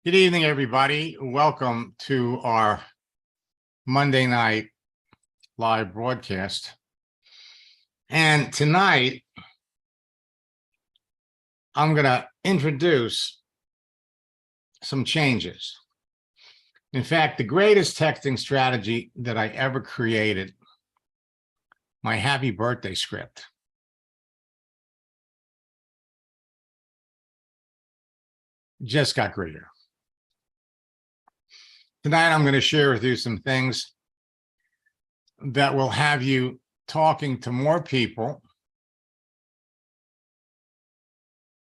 Good evening, everybody. Welcome to our Monday night live broadcast. And tonight, I'm going to introduce some changes. In fact, the greatest texting strategy that I ever created, my happy birthday script. Just got greater. Tonight, I'm going to share with you some things that will have you talking to more people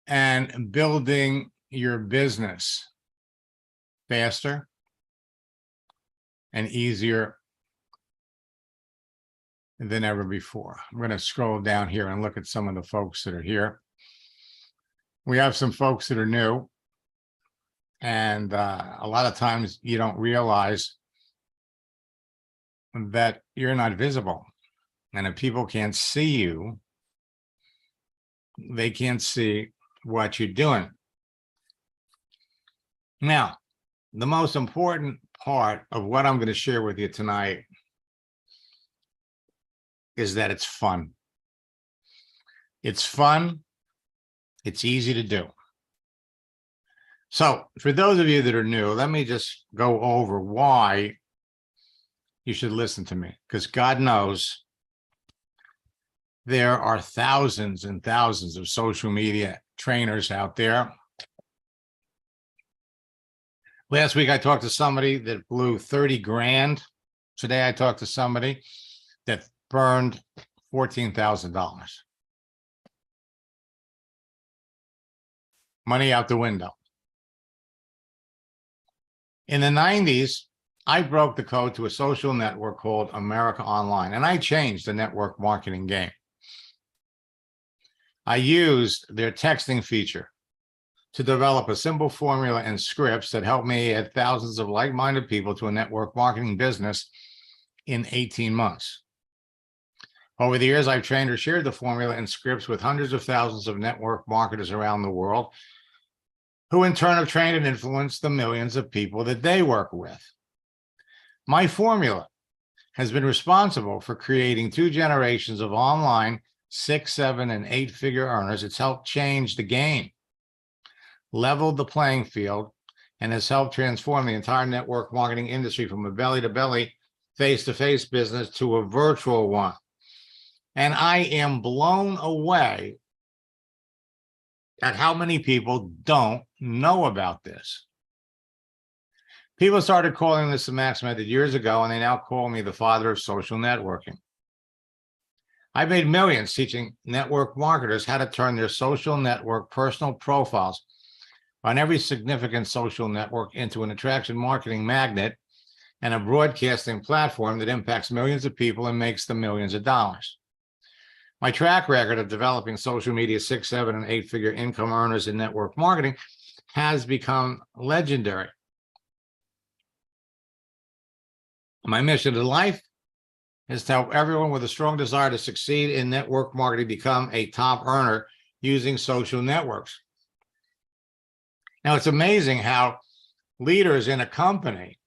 and building your business faster and easier than ever before. I'm going to scroll down here and look at some of the folks that are here. We have some folks that are new. And a lot of times you don't realize that you're not visible. And if people can't see you, they can't see what you're doing. Now, the most important part of what I'm going to share with you tonight is that it's fun. It's fun. It's easy to do. So for those of you that are new, let me just go over why you should listen to me, because God knows there are thousands and thousands of social media trainers out there. Last week, I talked to somebody that blew 30 grand. Today, I talked to somebody that burned $14,000. Money out the window. In the 90s, I broke the code to a social network called America Online, and I changed the network marketing game. I used their texting feature to develop a simple formula and scripts that helped me add thousands of like-minded people to a network marketing business in 18 months. Over the years, I've trained or shared the formula and scripts with hundreds of thousands of network marketers around the world, who in turn have trained and influenced the millions of people that they work with. My formula has been responsible for creating 2 generations of online 6, 7, and 8-figure earners. It's helped change the game, leveled the playing field, and has helped transform the entire network marketing industry from a belly-to-belly, face-to-face business to a virtual one. And I am blown away at how many people don't know about this. People started calling this the Max Method years ago, and they now call me the father of social networking. I've made millions teaching network marketers how to turn their social network personal profiles on every significant social network into an attraction marketing magnet and a broadcasting platform that impacts millions of people and makes them millions of dollars. My track record of developing social media 6, 7, and 8-figure income earners in network marketing has become legendary. My mission in life is to help everyone with a strong desire to succeed in network marketing become a top earner using social networks. Now, it's amazing how leaders in a company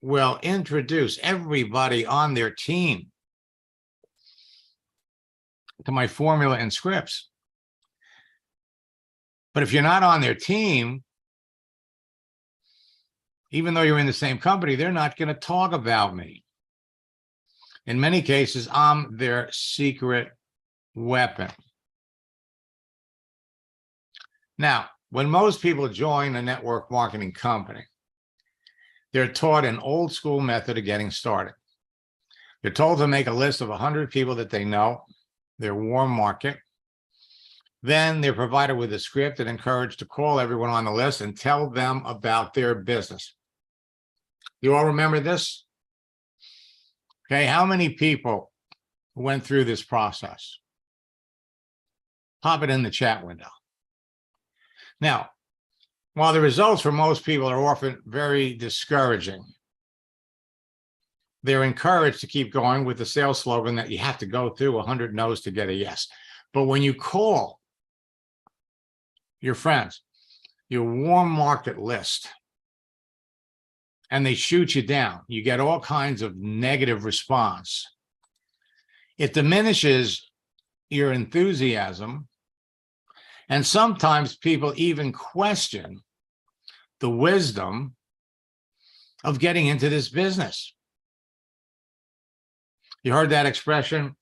will introduce everybody on their team to my formula and scripts. But if you're not on their team, even though you're in the same company, they're not going to talk about me. In many cases, I'm their secret weapon. Now, when most people join a network marketing company, they're taught an old school method of getting started. They're told to make a list of 100 people that they know, their warm market. Then they're provided with a script and encouraged to call everyone on the list and tell them about their business. You all remember this? Okay, how many people went through this process? Pop it in the chat window. Now, while the results for most people are often very discouraging, they're encouraged to keep going with the sales slogan that you have to go through 100 no's to get a yes. But when you call your friends your warm market list, and they shoot you down, you get all kinds of negative response. It diminishes your enthusiasm. And sometimes people even question the wisdom of getting into this business. You heard that expression?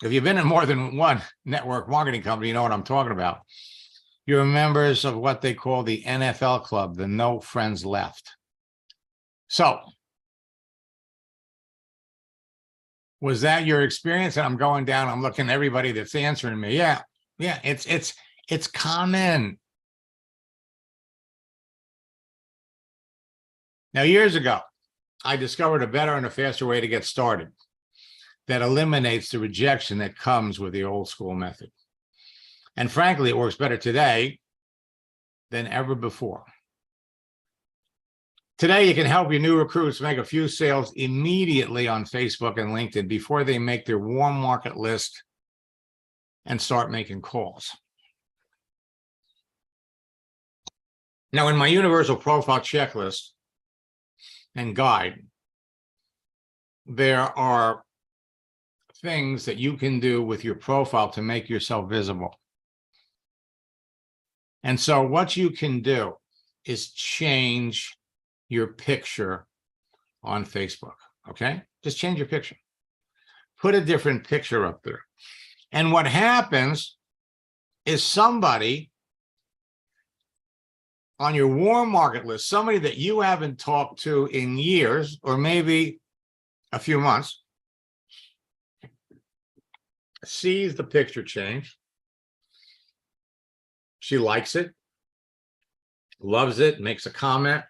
If you've been in more than one network marketing company, you know what I'm talking about. You're members of what they call the NFL club, the no friends left. So, was that your experience? And I'm going down, I'm looking at everybody that's answering me. Yeah, it's common. Now, years ago, I discovered a better and a faster way to get started that eliminates the rejection that comes with the old school method. And frankly, it works better today than ever before. Today, you can help your new recruits make a few sales immediately on Facebook and LinkedIn before they make their warm market list and start making calls. Now, in my universal profile checklist and guide, there are things that you can do with your profile to make yourself visible. And so what you can do is change your picture on Facebook, okay? Just change your picture. Put a different picture up there. And what happens is somebody on your warm market list, somebody that you haven't talked to in years or maybe a few months, sees the picture change. She likes it, loves it, makes a comment.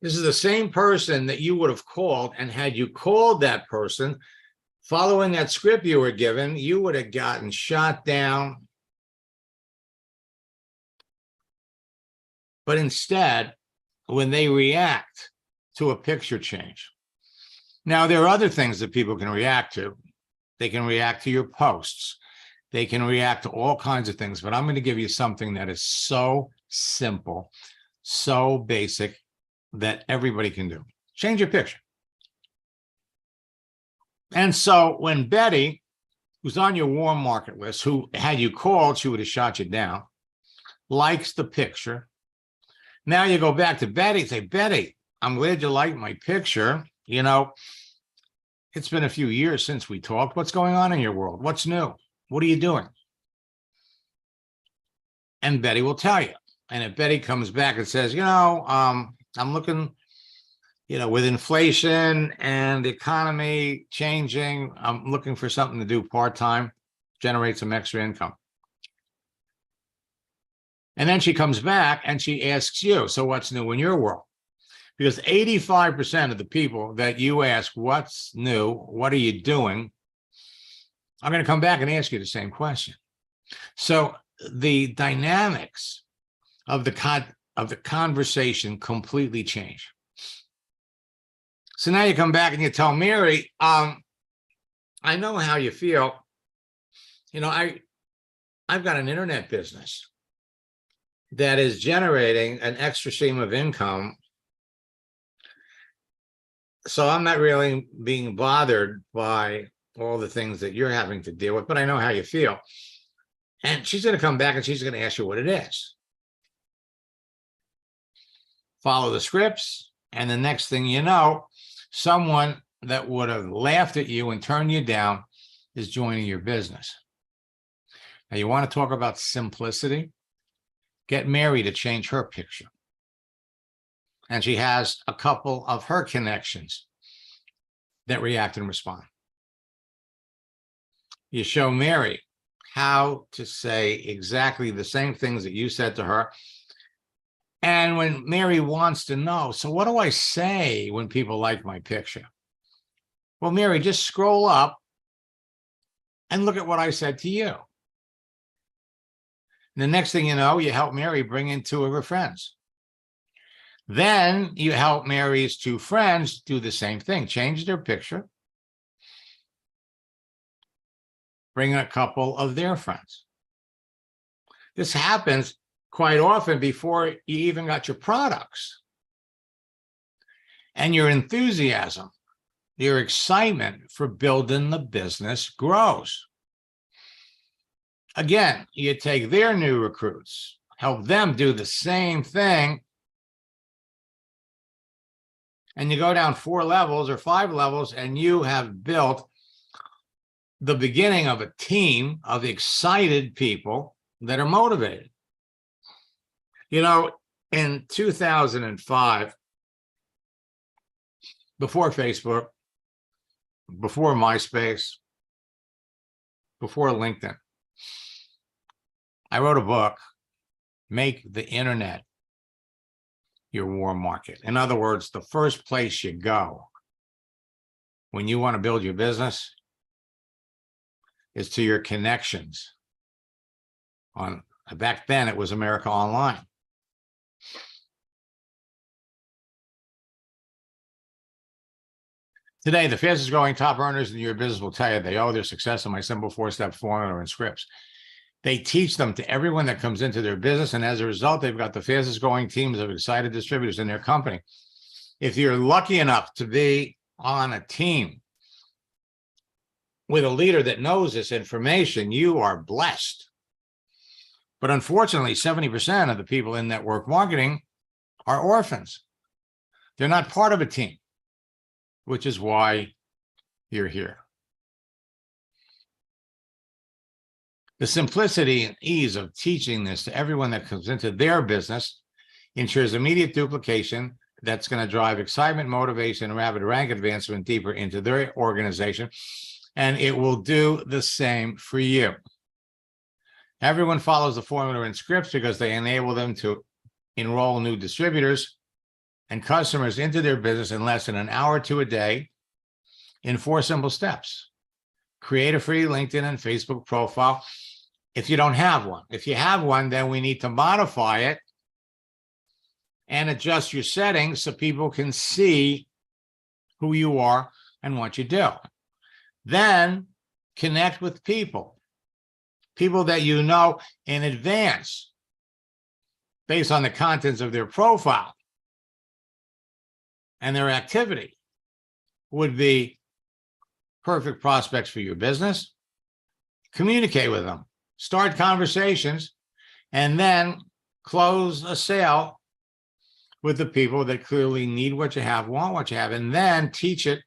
This is the same person that you would have called, and had you called that person, following that script you were given, you would have gotten shot down. But instead, when they react to a picture change. Now, there are other things that people can react to. They can react to your posts. They can react to all kinds of things, but I'm going to give you something that is so simple, so basic, that everybody can do. Change your picture. And so when Betty, who's on your warm market list, who had you called, she would have shot you down, likes the picture. Now you go back to Betty and say, Betty, I'm glad you like my picture. You know, it's been a few years since we talked. What's going on in your world? What's new? What are you doing? And Betty will tell you. And if Betty comes back and says, I'm looking, with inflation and the economy changing, I'm looking for something to do part-time, generate some extra income. And then she comes back and she asks you, so what's new in your world? Because 85% of the people that you ask, what's new, what are you doing, I'm going to come back and ask you the same question. So the dynamics of the conversation completely change. So now you come back and you tell Mary, I know how you feel. I've got an internet business that is generating an extra stream of income. So I'm not really being bothered by all the things that you're having to deal with, but I know how you feel. And she's going to come back and she's going to ask you what it is. Follow the scripts. And the next thing you know, someone that would have laughed at you and turned you down is joining your business. Now, you want to talk about simplicity? Get Mary to change her picture. And she has a couple of her connections that react and respond. You show Mary how to say exactly the same things that you said to her. And when Mary wants to know, so what do I say when people like my picture? Well, Mary, just scroll up and look at what I said to you. And the next thing you know, you help Mary bring in two of her friends. Then you help Mary's two friends do the same thing, change their picture, bring in a couple of their friends. This happens quite often before you even got your products. And your enthusiasm, your excitement for building the business grows. Again, you take their new recruits, help them do the same thing, and you go down 4 levels or 5 levels, and you have built the beginning of a team of excited people that are motivated. You know, in 2005, before Facebook, before MySpace, before LinkedIn, I wrote a book, Make the Internet Your War Market. In other words, the first place you go when you want to build your business is to your connections on, back then it was America Online. Today, the fastest growing top earners in your business will tell you they owe their success in my simple 4-step formula and scripts. They teach them to everyone that comes into their business, and as a result, they've got the fastest growing teams of excited distributors in their company. If you're lucky enough to be on a team with a leader that knows this information, you are blessed. But unfortunately, 70% of the people in network marketing are orphans. They're not part of a team, which is why you're here. The simplicity and ease of teaching this to everyone that comes into their business ensures immediate duplication that's going to drive excitement, motivation, and rapid rank advancement deeper into their organization. And it will do the same for you. Everyone follows the formula and scripts because they enable them to enroll new distributors and customers into their business in less than an hour or 2 a day in 4 simple steps. Create a free LinkedIn and Facebook profile if you don't have one. If you have one, then we need to modify it and adjust your settings so people can see who you are and what you do. Then connect with people that you know in advance based on the contents of their profile and their activity would be perfect prospects for your business. Communicate with them, start conversations, and then close a sale with the people that clearly need what you have, want what you have, and then teach it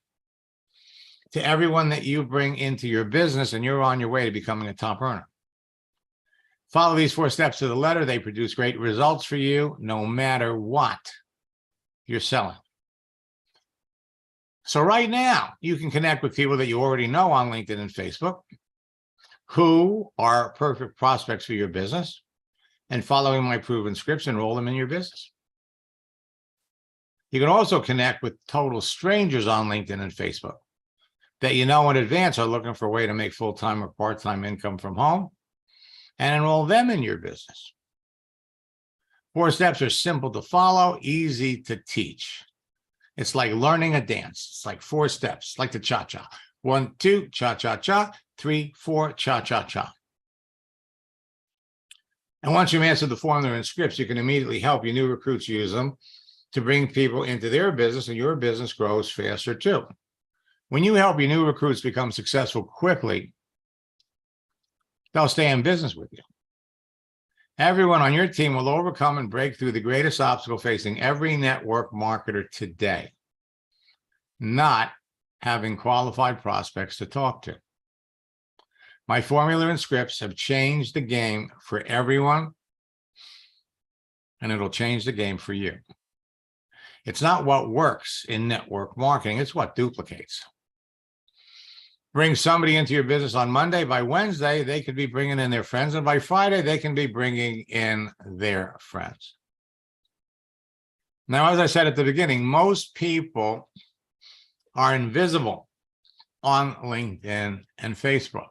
to everyone that you bring into your business, and you're on your way to becoming a top earner. Follow these 4 steps to the letter. They produce great results for you no matter what you're selling. So right now, you can connect with people that you already know on LinkedIn and Facebook who are perfect prospects for your business, and following my proven scripts, enroll them in your business. You can also connect with total strangers on LinkedIn and Facebook that you know in advance are looking for a way to make full-time or part-time income from home, and enroll them in your business. 4 steps are simple to follow, easy to teach. It's like learning a dance. It's like 4 steps, like the cha-cha. 1, 2, cha-cha-cha. 3, 4, cha-cha-cha. And once you master the formula and scripts, you can immediately help your new recruits use them to bring people into their business, and your business grows faster too. When you help your new recruits become successful quickly, they'll stay in business with you. Everyone on your team will overcome and break through the greatest obstacle facing every network marketer today: not having qualified prospects to talk to. My formula and scripts have changed the game for everyone, and it'll change the game for you. It's not what works in network marketing, it's what duplicates. Bring somebody into your business on Monday. By Wednesday, they could be bringing in their friends, and by Friday, they can be bringing in their friends. Now, as I said at the beginning, most people are invisible on LinkedIn and Facebook.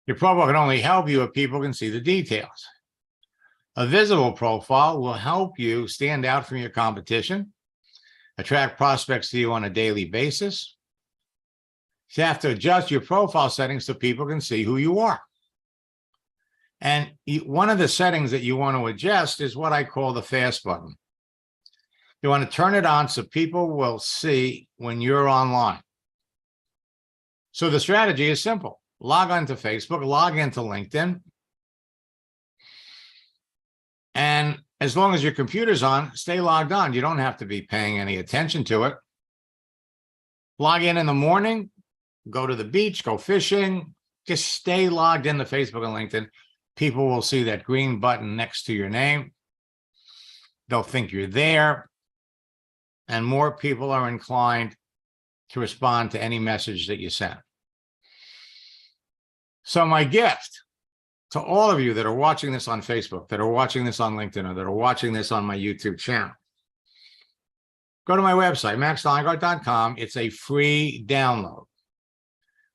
Your profile can only help you if people can see the details. A visible profile will help you stand out from your competition, attract prospects to you on a daily basis, You have to adjust your profile settings so people can see who you are. And one of the settings that you want to adjust is what I call the fast button. You want to turn it on so people will see when you're online. So the strategy is simple. Log on to Facebook, log into LinkedIn. And as long as your computer's on, stay logged on. You don't have to be paying any attention to it. Log in the morning, go to the beach, go fishing, just stay logged into Facebook and LinkedIn. People will see that green button next to your name. They'll think you're there. And more people are inclined to respond to any message that you send. So my gift to all of you that are watching this on Facebook, that are watching this on LinkedIn, or that are watching this on my YouTube channel, go to my website, maxsteingart.com. It's a free download.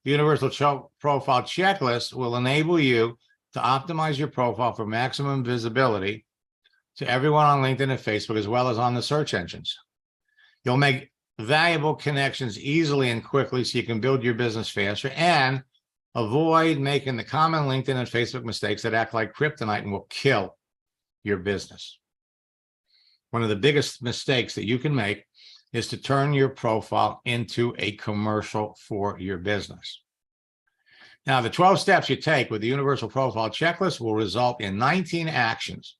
The Universal Profile Checklist will enable you to optimize your profile for maximum visibility to everyone on LinkedIn and Facebook, as well as on the search engines. You'll make valuable connections easily and quickly so you can build your business faster and avoid making the common LinkedIn and Facebook mistakes that act like kryptonite and will kill your business. One of the biggest mistakes that you can make is to turn your profile into a commercial for your business. Now, the 12 steps you take with the Universal Profile Checklist will result in 19 actions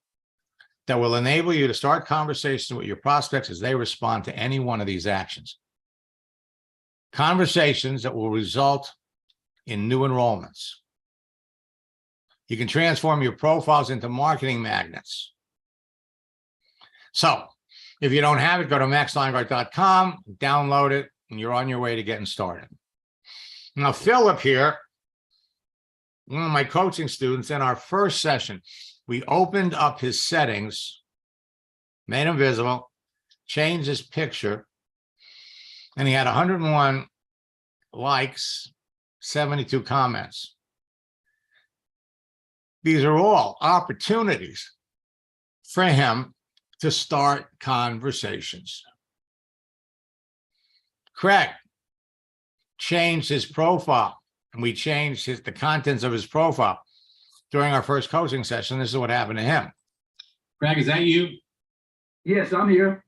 that will enable you to start conversations with your prospects as they respond to any one of these actions. Conversations that will result in new enrollments. You can transform your profiles into marketing magnets. So if you don't have it, go to maxsteingart.com, download it, and you're on your way to getting started. Now, Philip here, one of my coaching students, in our first session, we opened up his settings, made him visible, changed his picture, and he had 101 likes, 72 comments. These are all opportunities for him to start conversations. Craig changed his profile, and we changed the contents of his profile during our first coaching session. This is what happened to him. Craig, is that you? Yes, I'm here.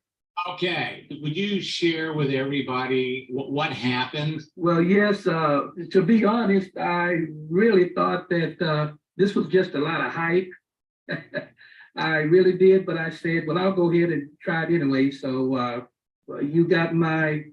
Okay. Would you share with everybody what happened? Well, yes, to be honest, I really thought that this was just a lot of hype. I really did, but I said, well, I'll go ahead and try it anyway. So you got my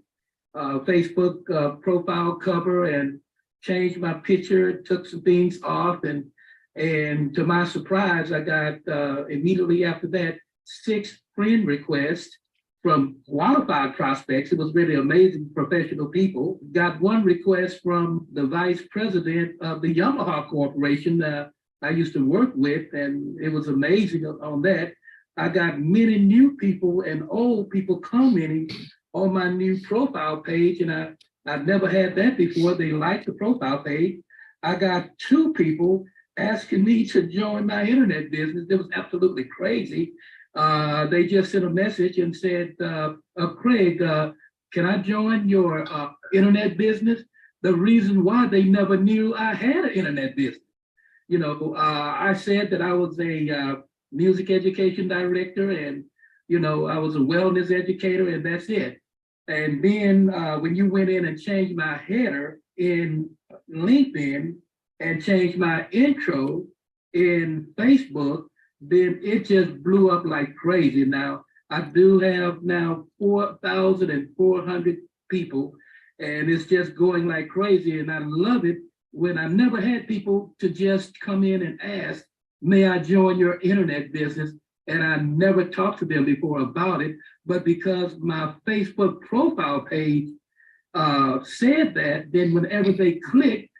Facebook profile cover and changed my picture, took some things off, and to my surprise, I got immediately after that 6 friend requests from qualified prospects. It was really amazing, professional people. Got one request from the vice president of the Yamaha Corporation I used to work with, and it was amazing on that. I got many new people and old people commenting on my new profile page, and I've never had that before. They liked the profile page. I got 2 people asking me to join my internet business. It was absolutely crazy. They just sent a message and said, Craig, can I join your internet business? The reason why they never knew I had an internet business. You know, I said that I was a music education director, and, you know, I was a wellness educator, and that's it. And then when you went in and changed my header in LinkedIn and changed my intro in Facebook, then it just blew up like crazy. Now, I do have now 4,400 people, and it's just going like crazy. And I love it when I never had people to just come in and ask, may I join your internet business? And I never talked to them before about it, but because my Facebook profile page said that, then whenever they clicked,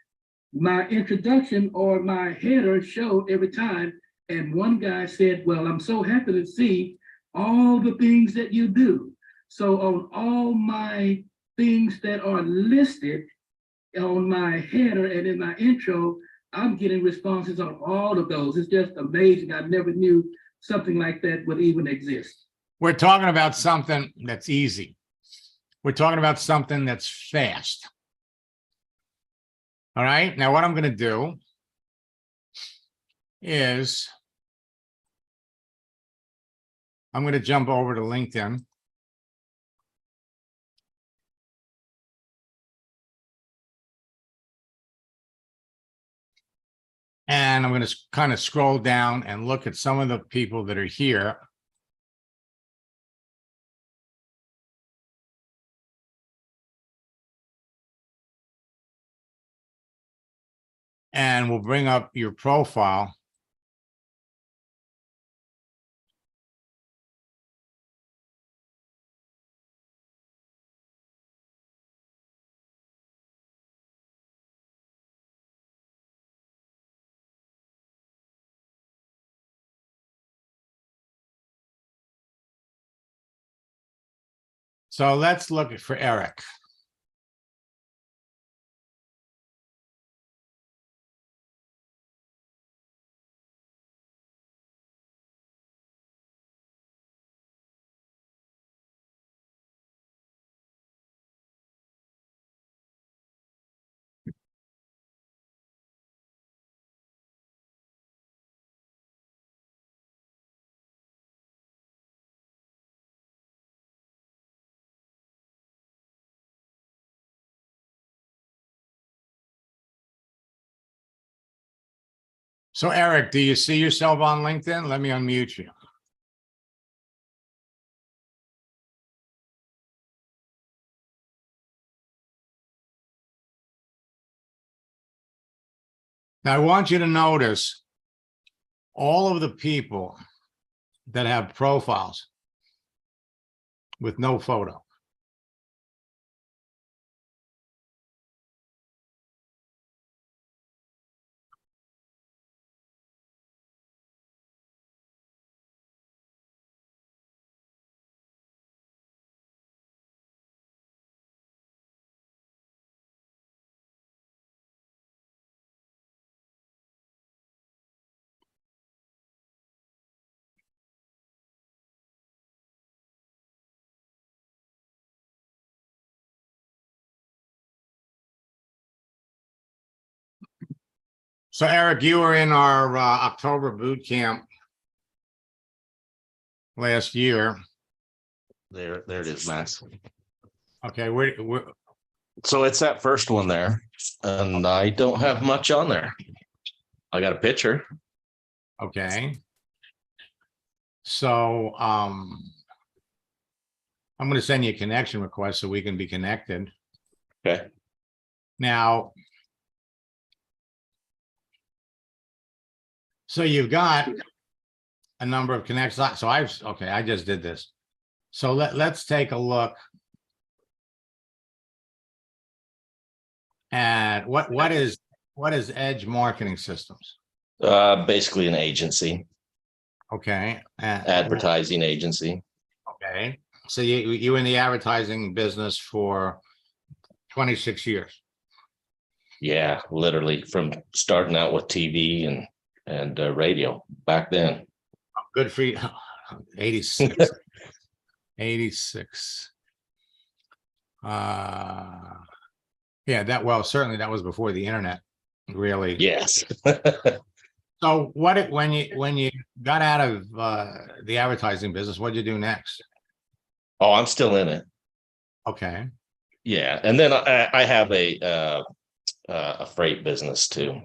my introduction or my header showed every time. And one guy said, well, I'm so happy to see all the things that you do. So on all my things that are listed on my header and in my intro, I'm getting responses on all of those. It's just amazing. I never knew something like that would even exist. We're talking about something that's easy. We're talking about something that's fast. All right, now what I'm gonna do is I'm gonna jump over to LinkedIn. And I'm gonna kind of scroll down and look at some of the people that are here. And we'll bring up your profile. So let's look for Eric. So Eric, do you see yourself on LinkedIn? Let me unmute you. Now I want you to notice all of the people that have profiles with no photo. So Eric, you were in our October boot camp last year. There it is, Max. Okay, we're So it's that first one there, and I don't have much on there. I got a picture. okay. So I'm going to send you a connection request so we can be connected. Okay. Now, so you've got a number of connections. So okay, I just did this. So let's take a look at what is Edge Marketing Systems? Basically an agency, Okay. advertising agency. Okay. So you in the advertising business for 26 years. Yeah, literally from starting out with TV and radio back then. Good for you. 86. 86. Yeah, certainly that was before the internet, really. Yes. So when you got out of the advertising business, what'd you do next? Oh, I'm still in it. Okay. Yeah, and then I have a freight business too.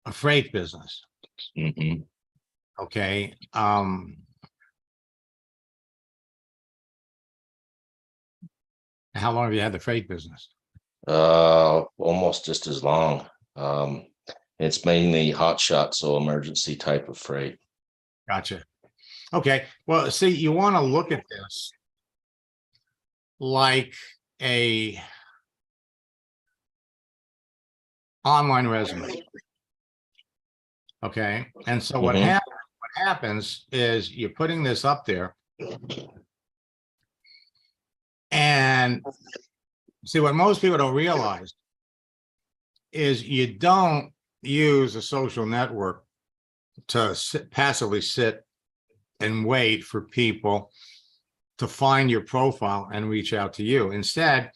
A freight business. Mhm. Okay. How long have you had the freight business? Almost just as long. It's mainly hot shot, so emergency type of freight. Gotcha. Okay. Well, see, you want to look at this like a online resume. Okay. And so what Mhm. happens is you're putting this up there. And see, what most people don't realize is you don't use a social network to passively sit and wait for people to find your profile and reach out to you. Instead,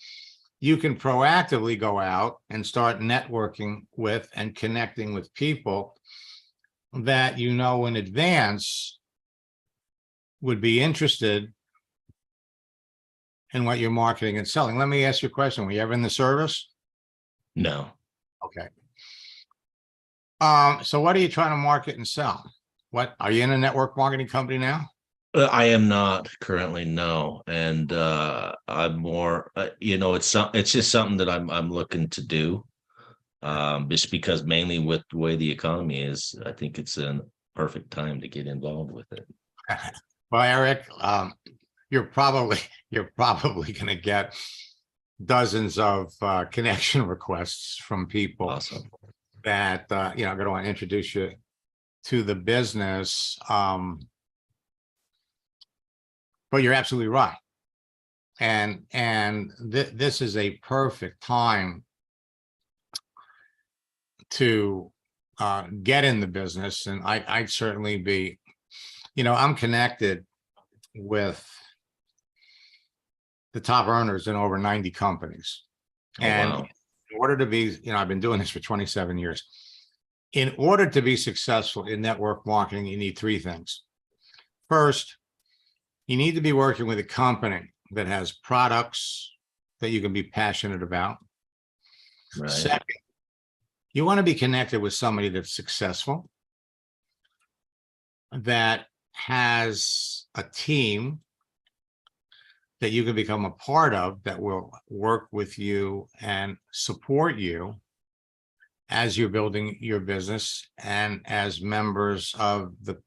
you can proactively go out and start networking with and connecting with people that you know in advance would be interested in what you're marketing and selling. Let me ask you a question. Were you ever in the service? No. Okay. So what are you trying to market and sell? What, are you in a network marketing company now? I am not currently, no, and I'm more. It's just something that I'm looking to do. Just because mainly with the way the economy is, I think it's a perfect time to get involved with it. Well, Eric, you're probably going to get dozens of connection requests from people Awesome. that going to want to introduce you to the business. But you're absolutely right, and this is a perfect time to get in the business. And I'd certainly be, I'm connected with the top earners in over 90 companies. Oh, And wow. in order to be, I've been doing this for 27 years. In order to be successful in network marketing, you need three things. First, you need to be working with a company that has products that you can be passionate about. Right. Second, you want to be connected with somebody that's successful, that has a team that you can become a part of, that will work with you and support you as you're building your business and as members of the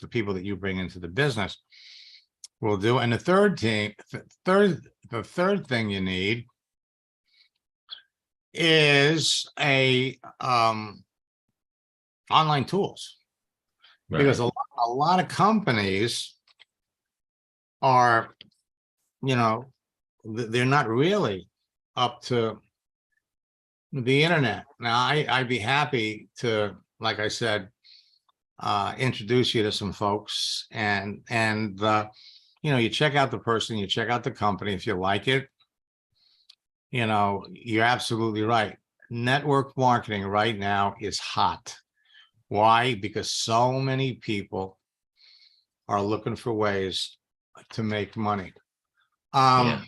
people that you bring into the business will do. And the third thing you need is a online tools, because Right. a lot of companies are, they're not really up to the internet. Now, I'd be happy to, like I said, introduce you to some folks, and you check out the person, you check out the company. If you like it, you're absolutely right. Network marketing right now is hot. Why? Because so many people are looking for ways to make money. Yeah.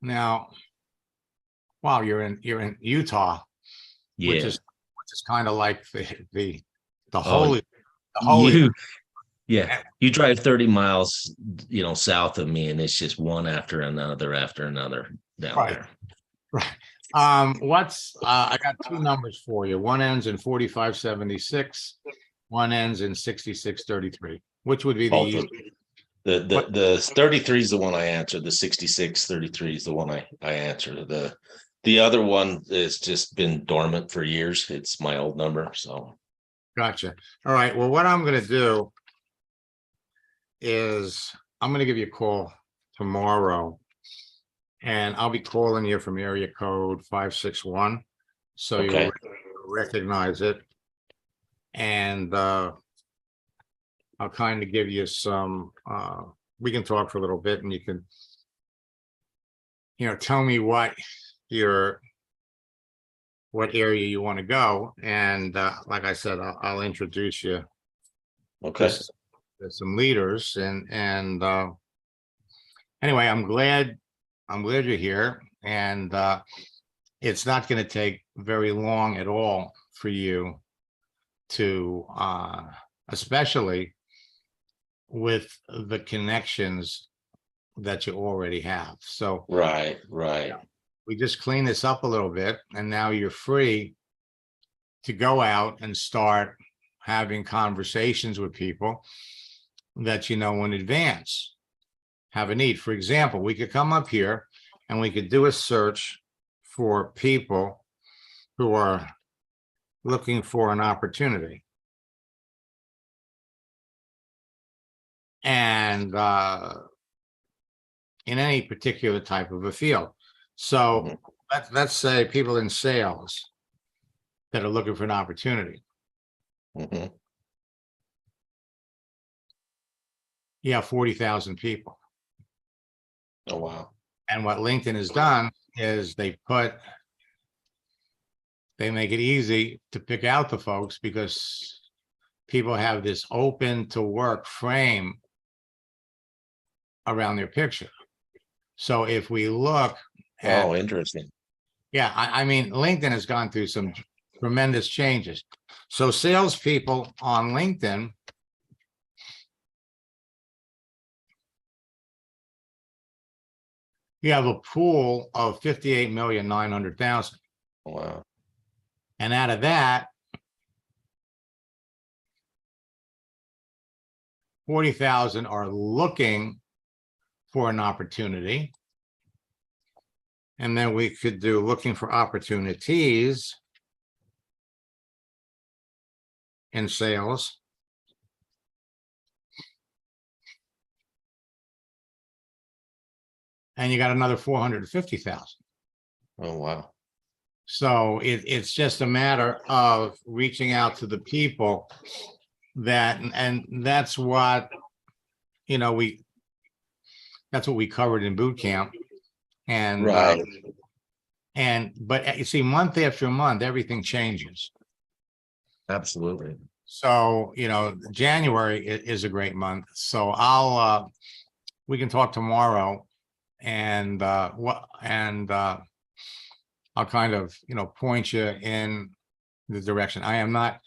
Now, wow, you're in Utah, which Yeah. is kind of like the Oh, holy you. Yeah. You drive 30 miles, south of me, and it's just one after another down right, there. right. I got two numbers for you. One ends in 4576, one ends in 6633. Which would be the Both easy? of the 33 is the one I answered. The 6633 is the one I answered. The other one has just been dormant for years. It's my old number. So Gotcha. All right. Well, what I'm going to do is I'm going to give you a call tomorrow, and I'll be calling you from area code 561. So okay. you'll recognize it. And I'll kind of give you some, we can talk for a little bit, and you can, tell me what area you want to go. And like I said, I'll introduce you Okay. to some leaders. And anyway, I'm glad you're here. And it's not going to take very long at all for you to, especially with the connections that you already have. So Right. we just clean this up a little bit, and now you're free to go out and start having conversations with people that in advance have a need. For example, we could come up here and we could do a search for people who are looking for an opportunity. And in any particular type of a field. So let's say people in sales that are looking for an opportunity. Mm-hmm. You have 40,000 people. Oh, wow. And what LinkedIn has done is they make it easy to pick out the folks because people have this open to work frame around their picture. So if we look at, Oh, interesting. yeah, I mean, LinkedIn has gone through some tremendous changes. So salespeople on LinkedIn you have a pool of 58,900,000. Wow. And out of that, 40,000 are looking for an opportunity. And then we could do looking for opportunities in sales. And you got another 450,000. Oh, wow. So it's just a matter of reaching out to the people that, and that's what, you know, that's what we covered in boot camp. And, Right. but you see, month after month, everything changes. Absolutely. So, you know, January is a great month. So we can talk tomorrow and I'll kind of, you know, point you in the direction. I am not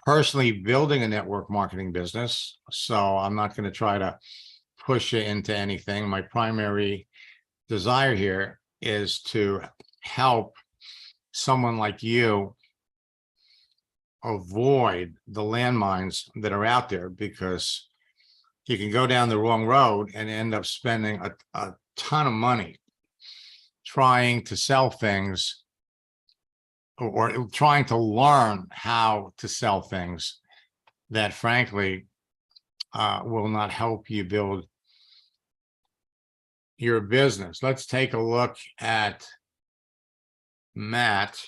personally building a network marketing business, so I'm not going to try to push you into anything. My primary desire here is to help someone like you avoid the landmines that are out there, because you can go down the wrong road and end up spending a ton of money trying to sell things or trying to learn how to sell things that frankly will not help you build your business. Let's take a look at Matt.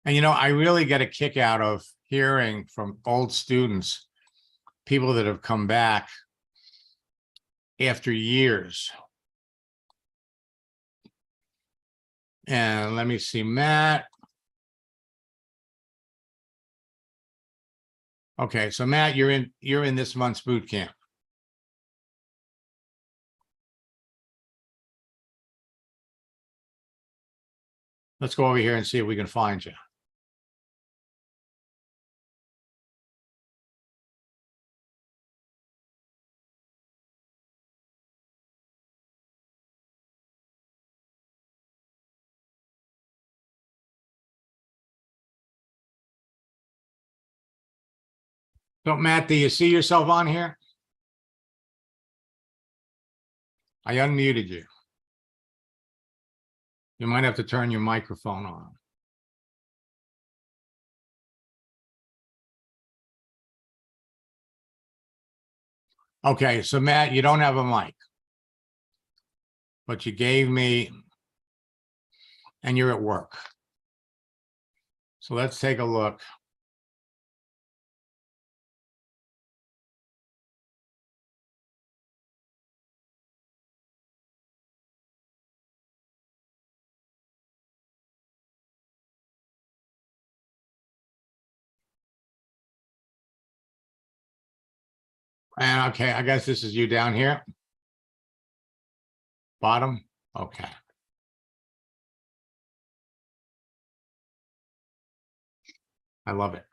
And, you know, I really get a kick out of hearing from old students, people that have come back after years. And let me see, Matt. Okay, so Matt, you're in this month's boot camp. Let's go over here and see if we can find you. So Matt, do you see yourself on here? I unmuted you. You might have to turn your microphone on. Okay, so Matt, you don't have a mic, but you gave me, and you're at work. So let's take a look. And okay, I guess this is you down here. Bottom, okay. I love it.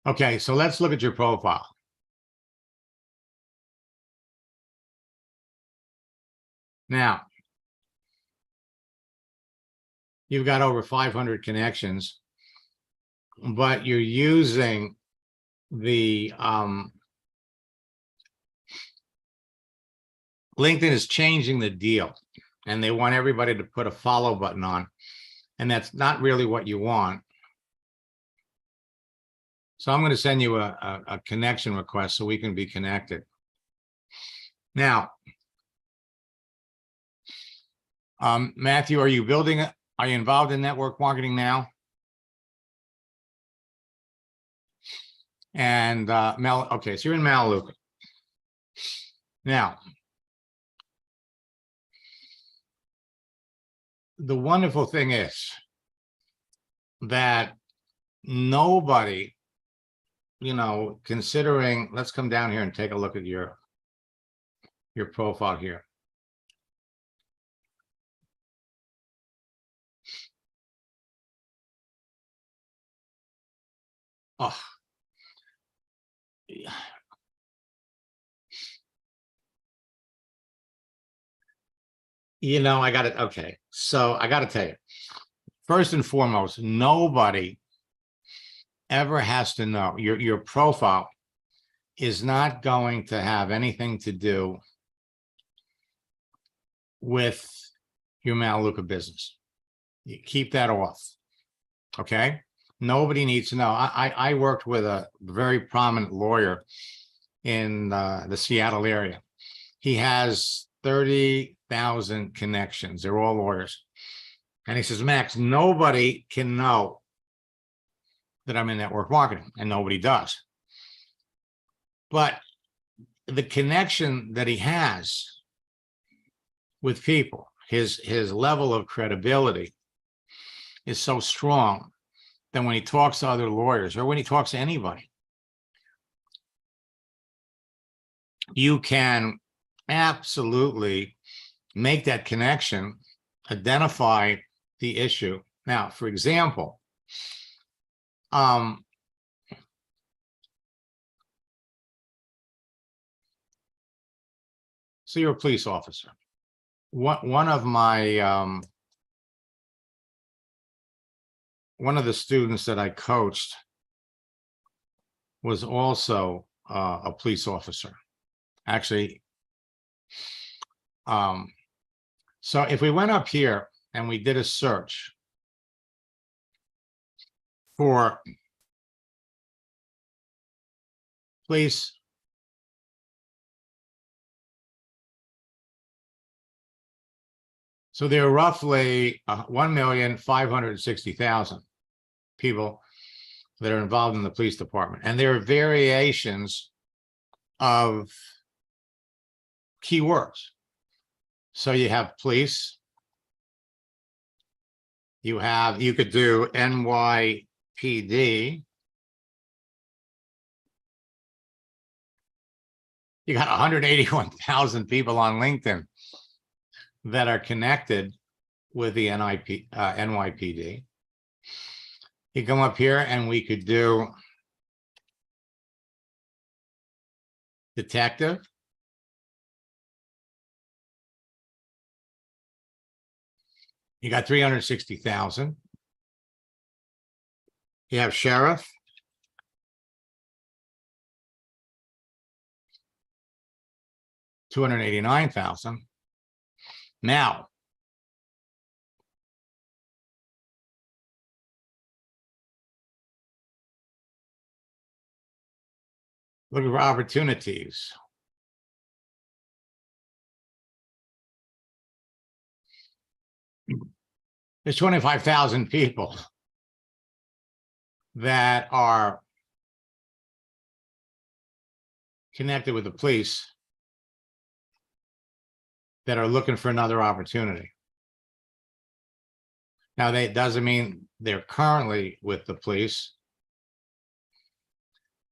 Okay, so let's look at your profile. Now, you've got over 500 connections, but you're using the LinkedIn is changing the deal, and they want everybody to put a follow button on, and that's not really what you want. So I'm going to send you a connection request so we can be connected. Now, Matthew, are you involved in network marketing now? And okay, so you're in Malibu. Now, the wonderful thing is that nobody, considering, let's come down here and take a look at your profile here. Oh. I got it. Okay. So I got to tell you, first and foremost, nobody ever has to know. Your profile is not going to have anything to do with your Mamaluca business. You keep that off. Okay. Nobody needs to know. I worked with a very prominent lawyer in the Seattle area. He has 30,000 connections. They're all lawyers. And he says, Max, nobody can know that I'm in network marketing, and nobody does. But the connection that he has with people, his level of credibility is so strong that when he talks to other lawyers or when he talks to anybody, you can absolutely make that connection, identify the issue. Now, for example, so you're a police officer. One of the students that I coached was also a police officer. Actually, so if we went up here and we did a search for police, so there are roughly 1,560,000 people that are involved in the police department, and there are variations of keywords. So you have police, you could do NYPD. You got 181,000 people on LinkedIn that are connected with the NYPD. You come up here and we could do detective. You got 360,000. You have sheriff. $289,000. Now, look for opportunities. There's 25,000 people that are connected with the police that are looking for another opportunity. Now, that doesn't mean they're currently with the police,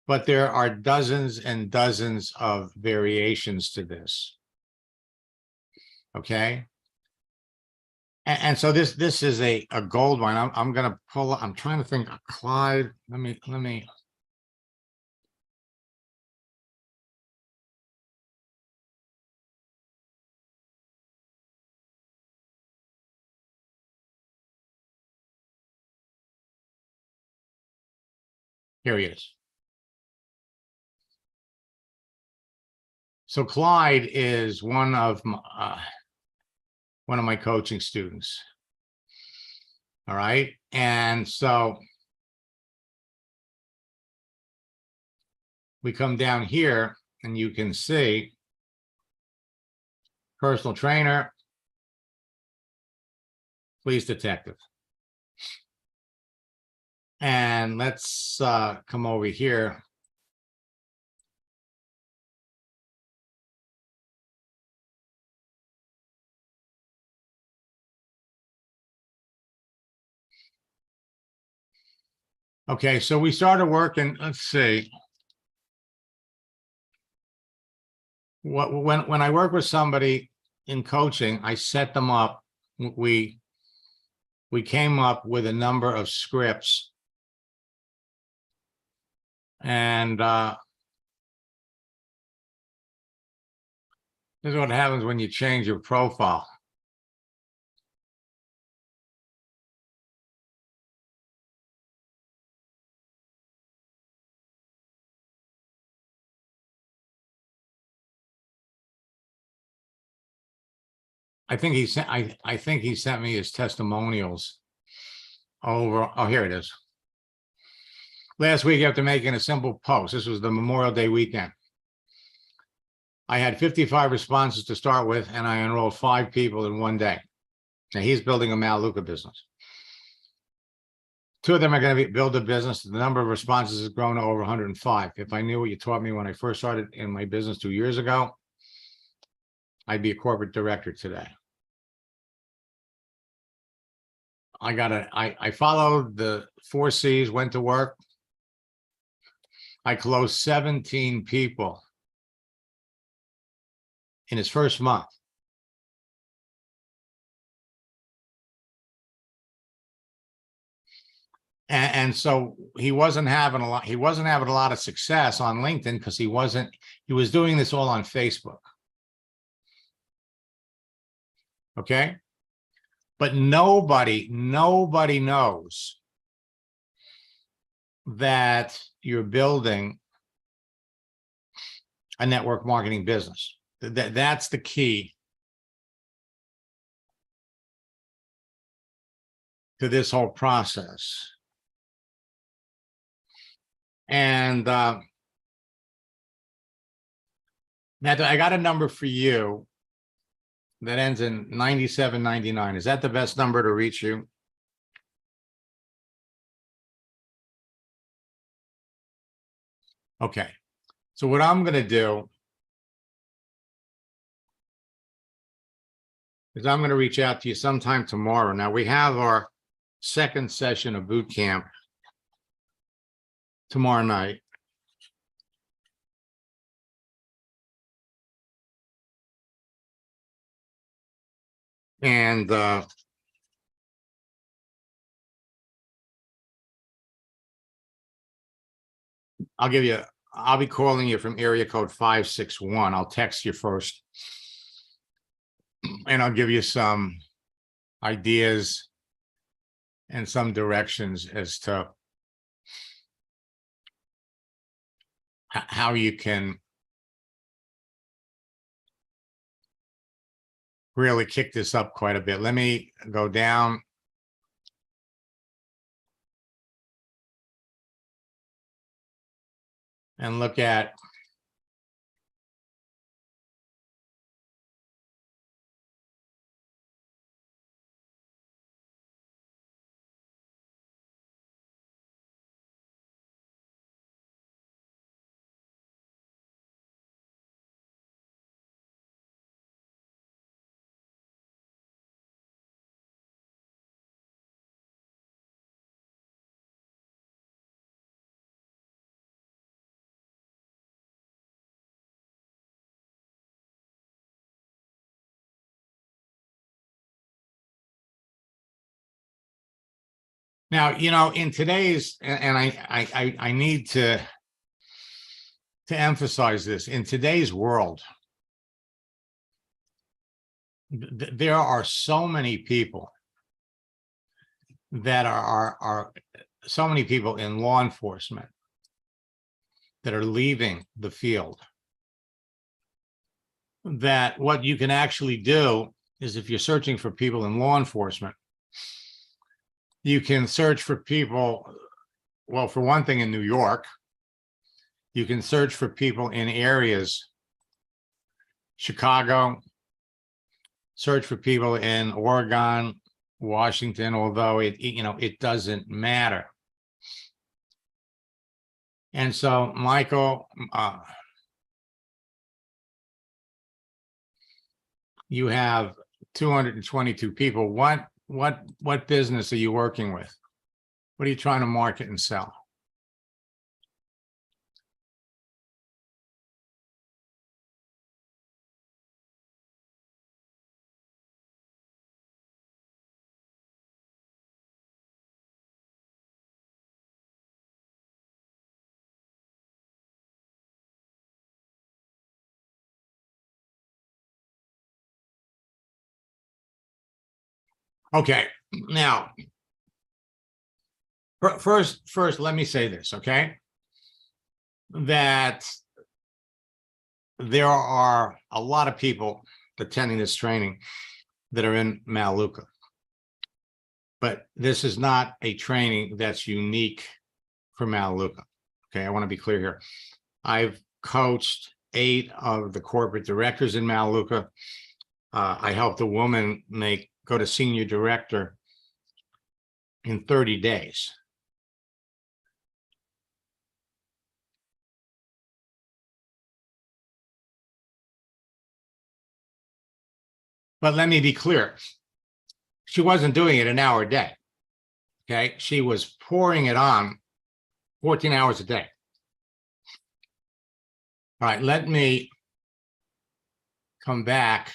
but there are dozens and dozens of variations to this. Okay. And so this is a gold one. I'm going to pull, I'm trying to think, Clyde, let me. Here he is. So Clyde is one of my coaching students. All right. And so we come down here and you can see personal trainer, police detective. And let's come over here Okay, so we started working, let's see. When I work with somebody in coaching, I set them up. We came up with a number of scripts. And this is what happens when you change your profile. I think he sent, I think he sent me his testimonials over. Oh, here it is. Last week, after making a simple post, this was the Memorial Day weekend. I had 55 responses to start with, and I enrolled 5 people in one day. Now he's building a Maluka business. 2 of them are going to build a business. The number of responses has grown to over 105. If I knew what you taught me when I first started in my business 2 years ago, I'd be a corporate director today. I followed the 4 C's, went to work. I closed 17 people in his first month. And so he wasn't having a lot of success on LinkedIn because he was doing this all on Facebook. Okay. But nobody knows that you're building a network marketing business. That's the key to this whole process. And now I got a number for you that ends in 9799. Is that the best number to reach you? Okay. So what I'm going to do is I'm going to reach out to you sometime tomorrow. Now we have our second session of boot camp tomorrow night. And I'll be calling you from area code 561. I'll text you first. And I'll give you some ideas and some directions as to how you can really kick this up quite a bit. Let me go down. And look at now, you know, in today's, and I need to emphasize this, in today's world, there are so many people that are so many people in law enforcement that are leaving the field, that what you can actually do is, if you're searching for people in law enforcement, you can search for people, well, for one thing, in New York. You can search for people in areas, Chicago, search for people in Oregon, Washington, although it doesn't matter. And so, Michael, you have 222 people. What business are you working with? What are you trying to market and sell? Okay, now, first, let me say this, okay? That there are a lot of people attending this training that are in Maluka. But this is not a training that's unique for Maluka. Okay, I want to be clear here. I've coached 8 of the corporate directors in Maluka. I helped a woman go to senior director in 30 days. But let me be clear. She wasn't doing it an hour a day. Okay, she was pouring it on 14 hours a day. All right, let me come back.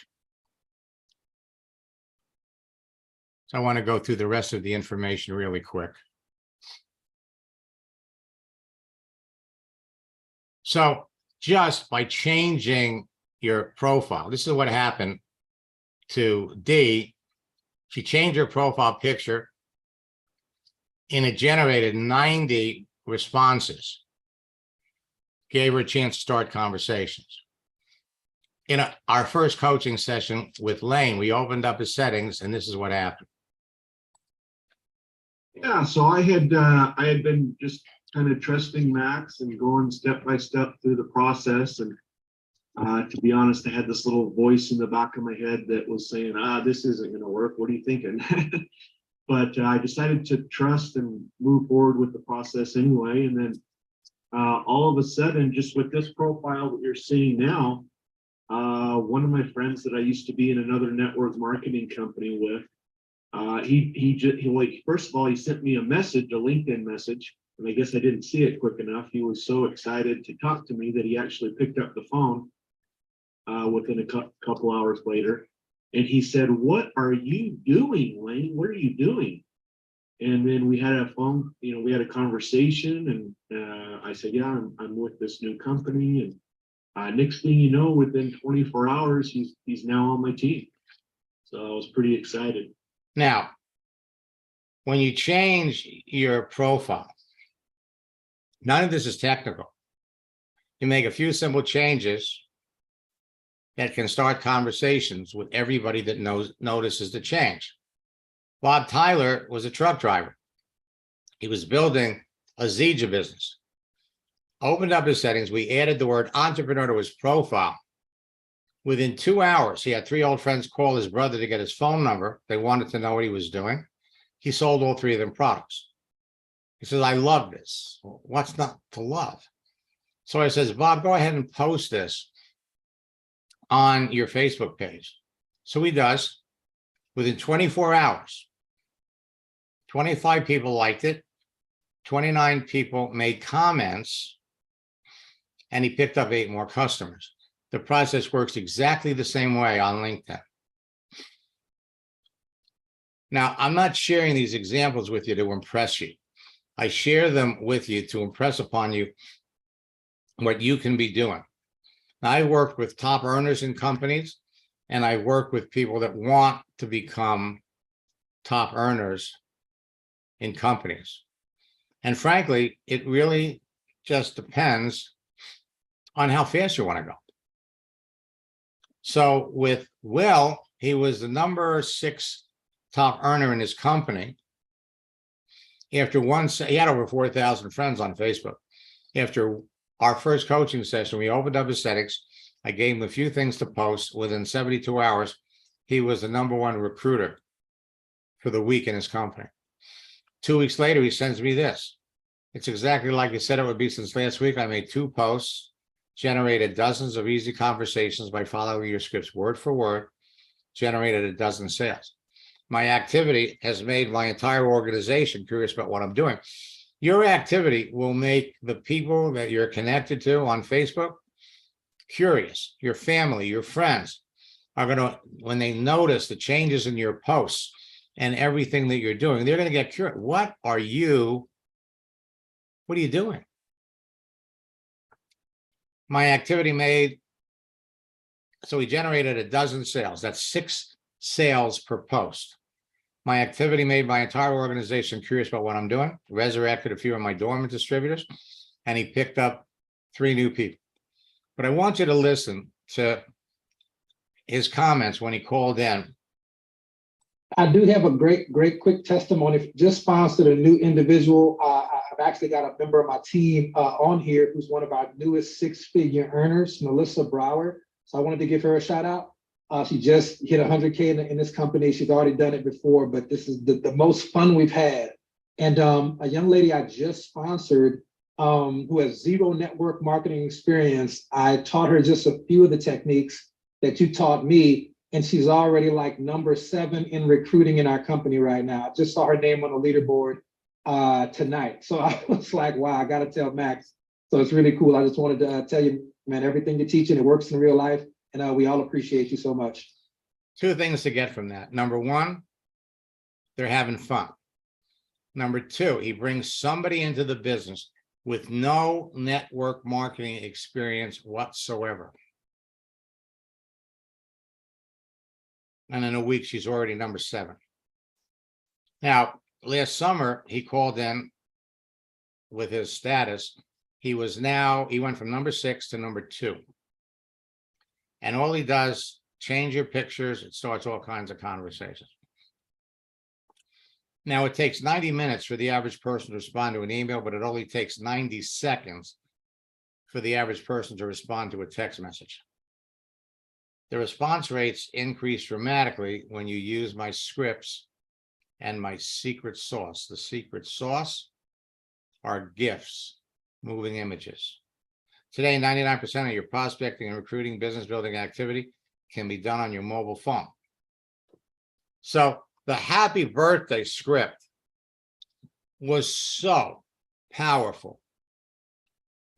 So I want to go through the rest of the information really quick. So just by changing your profile, this is what happened to Dee. She changed her profile picture and it generated 90 responses. Gave her a chance to start conversations. In our first coaching session with Lane, we opened up his settings and this is what happened. Yeah, so I had been just kind of trusting Max and going step by step through the process. And to be honest, I had this little voice in the back of my head that was saying, this isn't going to work. What are you thinking? But I decided to trust and move forward with the process anyway. And then all of a sudden, just with this profile that you're seeing now, one of my friends that I used to be in another network marketing company with, first of all, he sent me a message, a LinkedIn message, and I guess I didn't see it quick enough. He was so excited to talk to me that he actually picked up the phone within a couple hours later. And he said, "What are you doing, Lane? What are you doing?" And then we had a conversation, and I said, "Yeah, I'm with this new company." And next thing you know, within 24 hours, he's now on my team. So I was pretty excited. Now, when you change your profile, none of this is technical. You make a few simple changes that can start conversations with everybody that notices the change. Bob Tyler was a truck driver. He was building a Zija business. Opened up his settings. We added the word entrepreneur to his profile. Within 2 hours, he had 3 old friends call his brother to get his phone number. They wanted to know what he was doing. He sold all 3 of them products. He says, "I love this." Well, what's not to love? So I says, "Bob, go ahead and post this on your Facebook page." So he does. Within 24 hours, 25 people liked it. 29 people made comments, and he picked up 8 more customers. The process works exactly the same way on LinkedIn. Now, I'm not sharing these examples with you to impress you. I share them with you to impress upon you what you can be doing. Now, I work with top earners in companies, and I work with people that want to become top earners in companies. And frankly, it really just depends on how fast you want to go. So with Will, he was the number 6 top earner in his company. He had over 4,000 friends on Facebook. After our first coaching session, we opened up his settings. I gave him a few things to post. Within 72 hours, he was the number 1 recruiter for the week in his company. 2 weeks later, he sends me this. It's exactly like he said it would be. Since last week, I made 2 posts, generated dozens of easy conversations by following your scripts word for word, generated a dozen sales. My activity has made my entire organization curious about what I'm doing. Your activity will make the people that you're connected to on Facebook curious. Your family, your friends are going to, when they notice the changes in your posts and everything that you're doing, they're going to get curious. What are you doing? My activity made, so we generated a dozen sales. That's 6 sales per post. My activity made my entire organization curious about what I'm doing, resurrected a few of my dormant distributors, and he picked up 3 new people. But I want you to listen to his comments when he called in. I do have a great quick testimony. Just sponsored a new individual. I've actually got a member of my team on here who's one of our newest 6-figure earners, Melissa Brower. So I wanted to give her a shout out. She just hit 100K in this company. She's already done it before, but this is the most fun we've had. And a young lady I just sponsored who has 0 network marketing experience. I taught her just a few of the techniques that you taught me, and she's already like number 7 in recruiting in our company right now. I just saw her name on the leaderboard tonight. So I was like, wow, I got to tell Max. So it's really cool. I just wanted to tell you, man, everything you're teaching, it works in real life. And we all appreciate you so much. 2 things to get from that. Number 1, they're having fun. Number 2, he brings somebody into the business with no network marketing experience whatsoever. And in a week, she's already number 7. Now, last summer, he called in with his status. He went from number 6 to number 2. And all he does, change your pictures, it starts all kinds of conversations. Now, it takes 90 minutes for the average person to respond to an email, but it only takes 90 seconds for the average person to respond to a text message. The response rates increase dramatically when you use my scripts and my secret sauce. The secret sauce are GIFs, moving images. Today, 99% of your prospecting and recruiting business building activity can be done on your mobile phone. So the happy birthday script was so powerful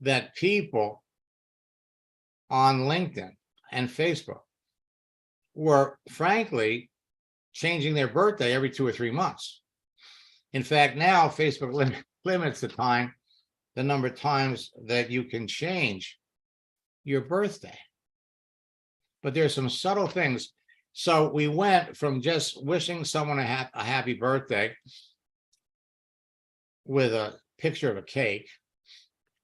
that people on LinkedIn and Facebook were frankly changing their birthday every 2 or 3 months. In fact, now Facebook limits the number of times that you can change your birthday. But there's some subtle things. So we went from just wishing someone a happy birthday with a picture of a cake.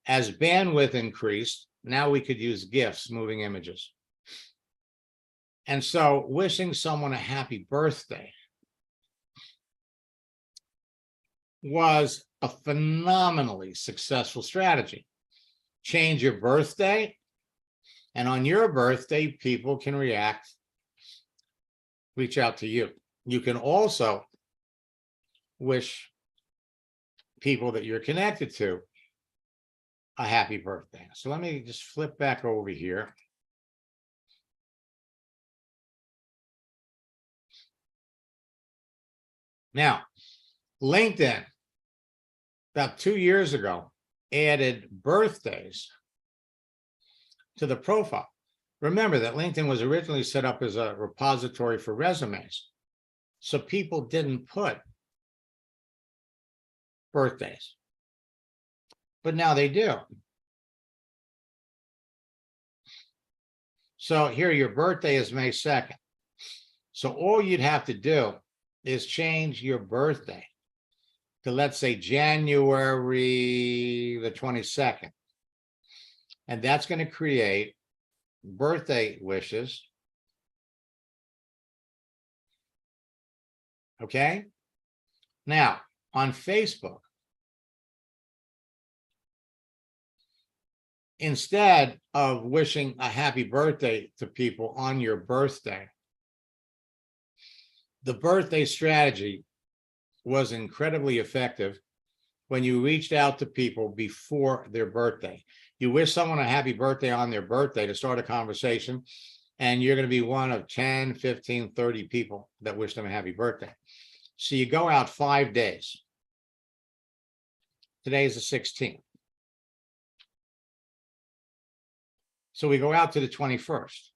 As bandwidth increased, now we could use GIFs, moving images. And so wishing someone a happy birthday was a phenomenally successful strategy. Change your birthday, and on your birthday, people can reach out to you. You can also wish people that you're connected to a happy birthday. So let me just flip back over here. Now, LinkedIn, about 2 years ago, added birthdays to the profile. Remember that LinkedIn was originally set up as a repository for resumes. So people didn't put birthdays. But now they do. So here your birthday is May 2nd. So all you'd have to do is change your birthday to, let's say, January the 22nd. And that's going to create birthday wishes. Okay. Now, on Facebook, instead of wishing a happy birthday to people on your birthday, the birthday strategy was incredibly effective when you reached out to people before their birthday. You wish someone a happy birthday on their birthday to start a conversation. And you're going to be one of 10, 15, 30 people that wish them a happy birthday. So you go out 5 days. Today is the 16th. So we go out to the 21st.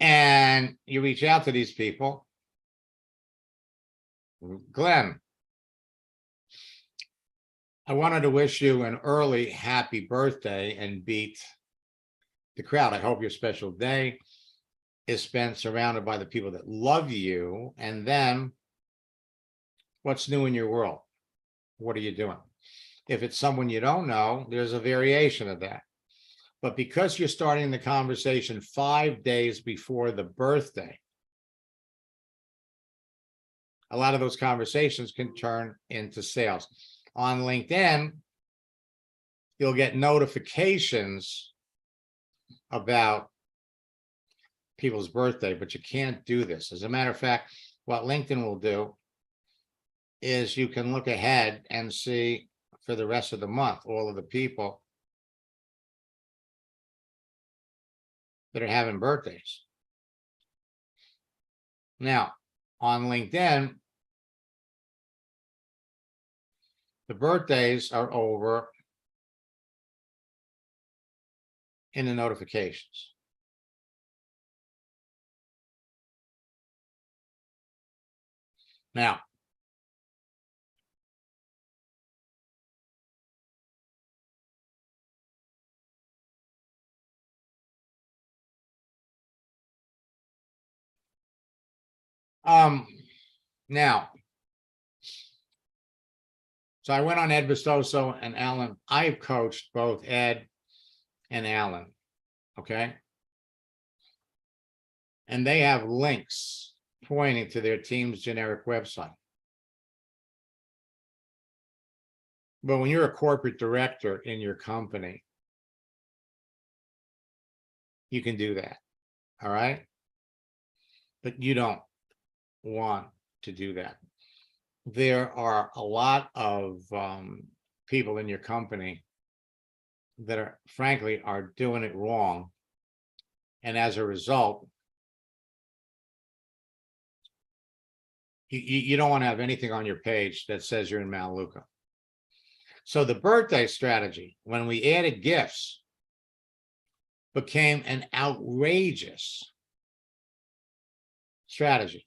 And you reach out to these people. Glenn, I wanted to wish you an early happy birthday and beat the crowd. I hope your special day is spent surrounded by the people that love you. And then what's new in your world? What are you doing? If it's someone you don't know, there's a variation of that. But because you're starting the conversation 5 days before the birthday, a lot of those conversations can turn into sales. On LinkedIn, you'll get notifications about people's birthday, but you can't do this. As a matter of fact, what LinkedIn will do is you can look ahead and see for the rest of the month, all of the people that are having birthdays. Now, on LinkedIn, the birthdays are over in the notifications. Now, now, so I went on Ed Vistoso and Alan. I've coached both Ed and Alan, okay? And they have links pointing to their team's generic website. But when you're a corporate director in your company, you can do that, all right? But you don't want to do that. There are a lot of people in your company that are, frankly, are doing it wrong. And as a result, you don't want to have anything on your page that says you're in Melaleuca. So the birthday strategy, when we added gifts, became an outrageous strategy.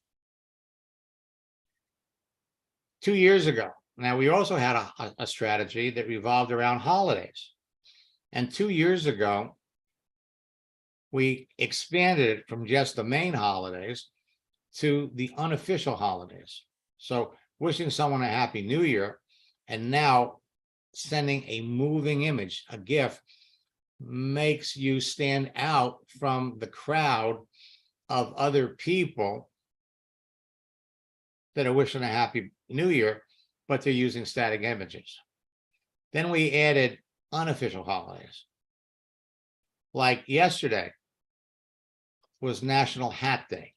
2 years ago. Now, we also had a strategy that revolved around holidays. And 2 years ago, we expanded it from just the main holidays to the unofficial holidays. So wishing someone a happy new year and now sending a moving image, a gift, makes you stand out from the crowd of other people that are wishing a happy new year, but they're using static images. Then we added unofficial holidays. Like yesterday was National Hat Day.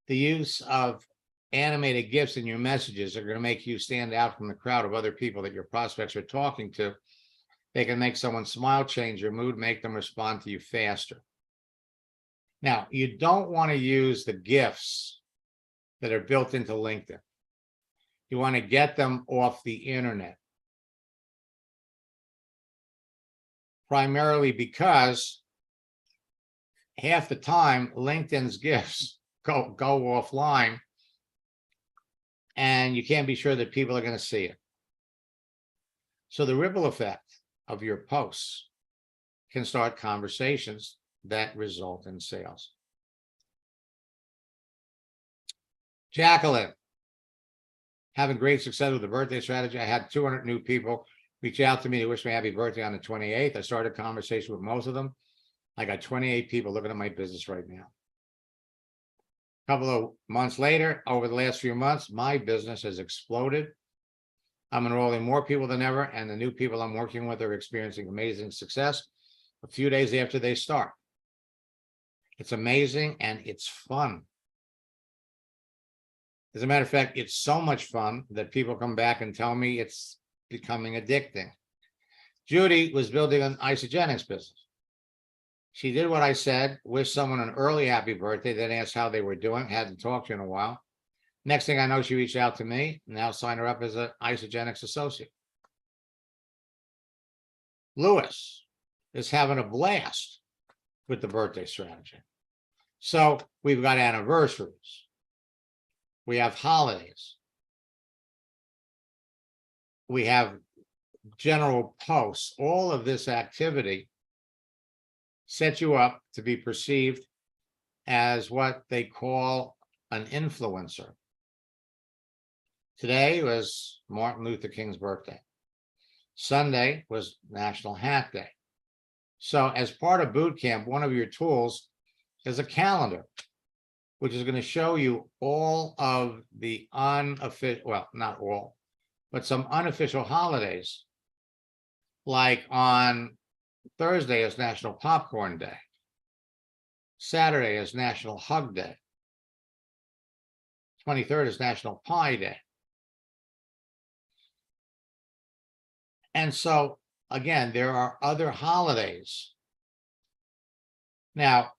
The use of animated GIFs in your messages are going to make you stand out from the crowd of other people that your prospects are talking to. They can make someone smile, change your mood, make them respond to you faster. Now, you don't want to use the GIFs that are built into LinkedIn. You want to get them off the internet. Primarily because half the time LinkedIn's GIFs go offline and you can't be sure that people are going to see it. So the ripple effect of your posts can start conversations that result in sales. Jacqueline, having great success with the birthday strategy. I had 200 new people reach out to me to wish me happy birthday on the 28th. I started a conversation with most of them. I got 28 people looking at my business right now. A couple of months later, over the last few months, my business has exploded. I'm enrolling more people than ever, and the new people I'm working with are experiencing amazing success a few days after they start. It's amazing and it's fun. As a matter of fact, it's so much fun that people come back and tell me it's becoming addicting. Judy was building an isogenics business. She did what I said, wished someone an early happy birthday, then asked how they were doing, hadn't talked to you in a while. Next thing I know, she reached out to me, now signed her up as an isogenics associate. Lewis is having a blast with the birthday strategy. So we've got anniversaries. We have holidays. We have general posts. All of this activity sets you up to be perceived as what they call an influencer. Today was Martin Luther King's birthday. Sunday was National Hat Day. So as part of boot camp, one of your tools is a calendar, which is going to show you all of the unofficial, well, not all, but some unofficial holidays. Like on Thursday is National Popcorn Day. Saturday is National Hug Day. 23rd is National Pie Day. And so, again, there are other holidays. Now,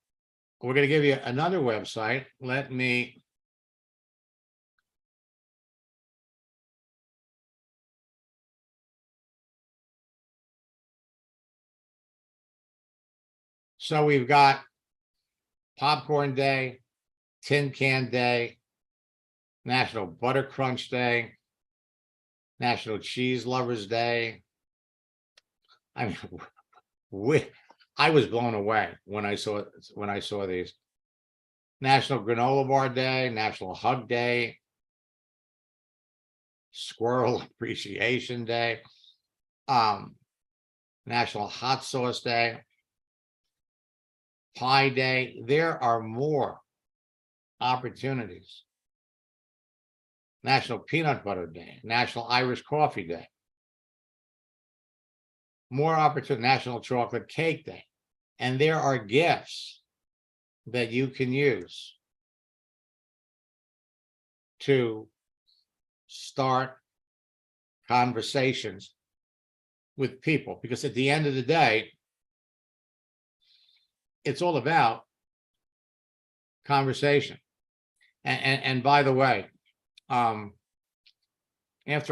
we're going to give you another website. Let me so we've got Popcorn Day, Tin Can Day, National Butter Crunch Day, National Cheese Lovers Day. I mean, I was blown away when I saw these. National Granola Bar Day, National Hug Day, Squirrel Appreciation Day, National Hot Sauce Day, Pie Day. There are more opportunities. National Peanut Butter Day, National Irish Coffee Day. More opportunity, National Chocolate Cake Day. And there are gifts that you can use to start conversations with people. Because at the end of the day, it's all about conversation. And by the way, after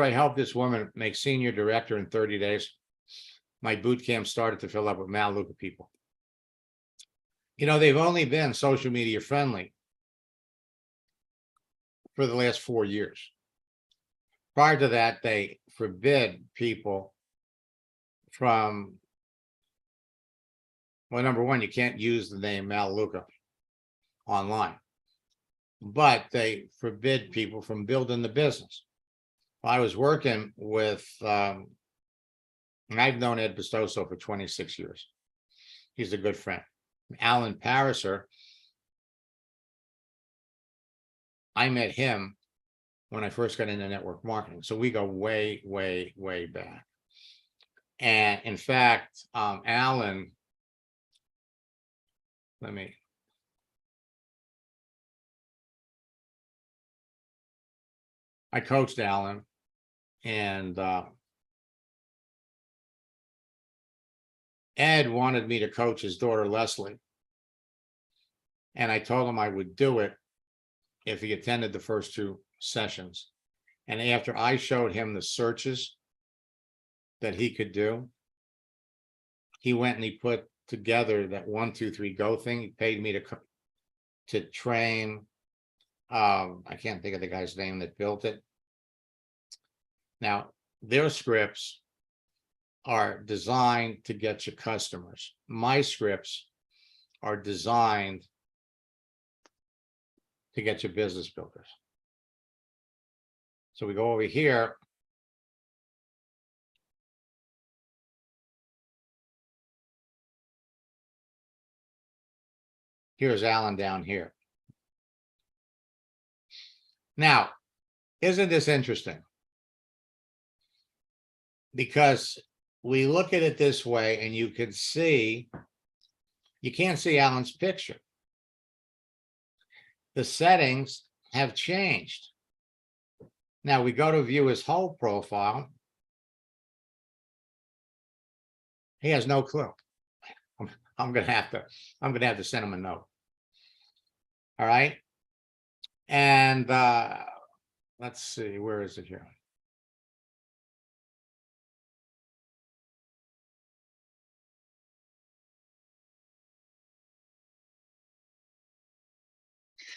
I helped this woman make senior director in 30 days, my boot camp started to fill up with Maluka people. You know, they've only been social media friendly for the last 4 years. Prior to that, they forbid people from, well, number one, you can't use the name Maluka online, but they forbid people from building the business. I was working with, and I've known Ed Pistoso for 26 years. He's a good friend. Alan Pariser, I met him when I first got into network marketing. So we go way, way, way back. And in fact, Alan, I coached Alan, and Ed wanted me to coach his daughter, Leslie. And I told him I would do it if he attended the first 2 sessions. And after I showed him the searches that he could do, he went and he put together that 1, 2, 3 go thing. He paid me to train. I can't think of the guy's name that built it. Now, their scripts are designed to get you customers. My scripts are designed to get you business builders. So we go over here. Here's Alan down here. Now, isn't this interesting? Because we look at it this way, and you can see, you can't see Alan's picture. The settings have changed. Now we go to view his whole profile. He has no clue. I'm gonna have to send him a note. All right. And let's see, where is it here?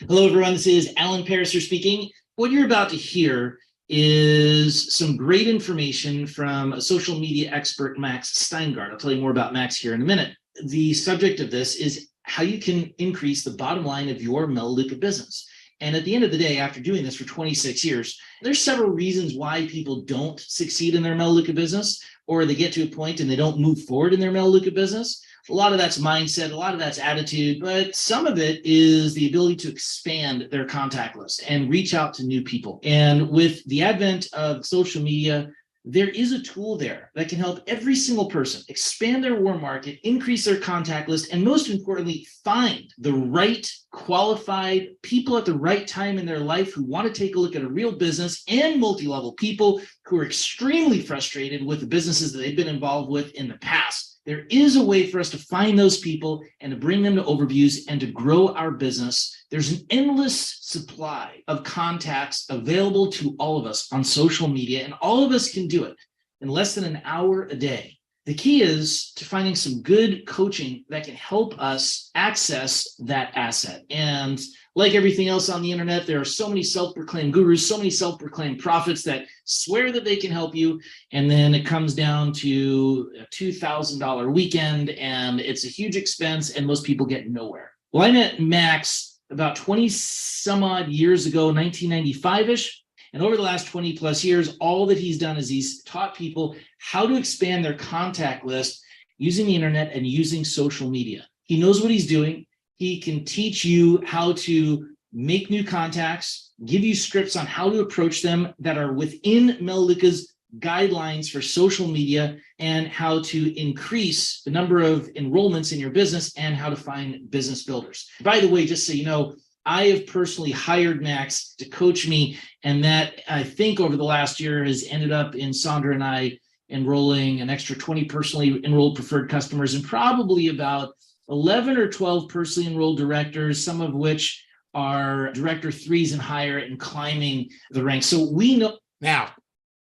Hello, everyone. This is Alan Pariser speaking. What you're about to hear is some great information from a social media expert, Max Steingart. I'll tell you more about Max here in a minute. The subject of this is how you can increase the bottom line of your Melaleuca business. And at the end of the day, after doing this for 26 years, there's several reasons why people don't succeed in their Melaleuca business, or they get to a point and they don't move forward in their Melaleuca business. A lot of that's mindset, a lot of that's attitude, but some of it is the ability to expand their contact list and reach out to new people. And with the advent of social media, there is a tool there that can help every single person expand their warm market, increase their contact list, and most importantly, find the right qualified people at the right time in their life who want to take a look at a real business, and multi-level people who are extremely frustrated with the businesses that they've been involved with in the past. There is a way for us to find those people and to bring them to overviews and to grow our business. There's an endless supply of contacts available to all of us on social media, and all of us can do it in less than an hour a day. The key is to finding some good coaching that can help us access that asset. And like everything else on the internet, there are so many self-proclaimed gurus, so many self-proclaimed prophets that swear that they can help you. And then it comes down to a $2,000 weekend, and it's a huge expense, and most people get nowhere. Well, I met Max about 20 some odd years ago, 1995-ish. And over the last 20 plus years, all that he's done is he's taught people how to expand their contact list using the internet and using social media. He knows what he's doing. He can teach you how to make new contacts, give you scripts on how to approach them that are within Melaleuca's guidelines for social media, and how to increase the number of enrollments in your business, and how to find business builders. By the way, just so you know, I have personally hired Max to coach me, and that, I think, over the last year has ended up in Sandra and I enrolling an extra 20 personally enrolled preferred customers, and probably about 11 or 12 personally enrolled directors, some of which are director 3s and higher and climbing the ranks. So we know. Now,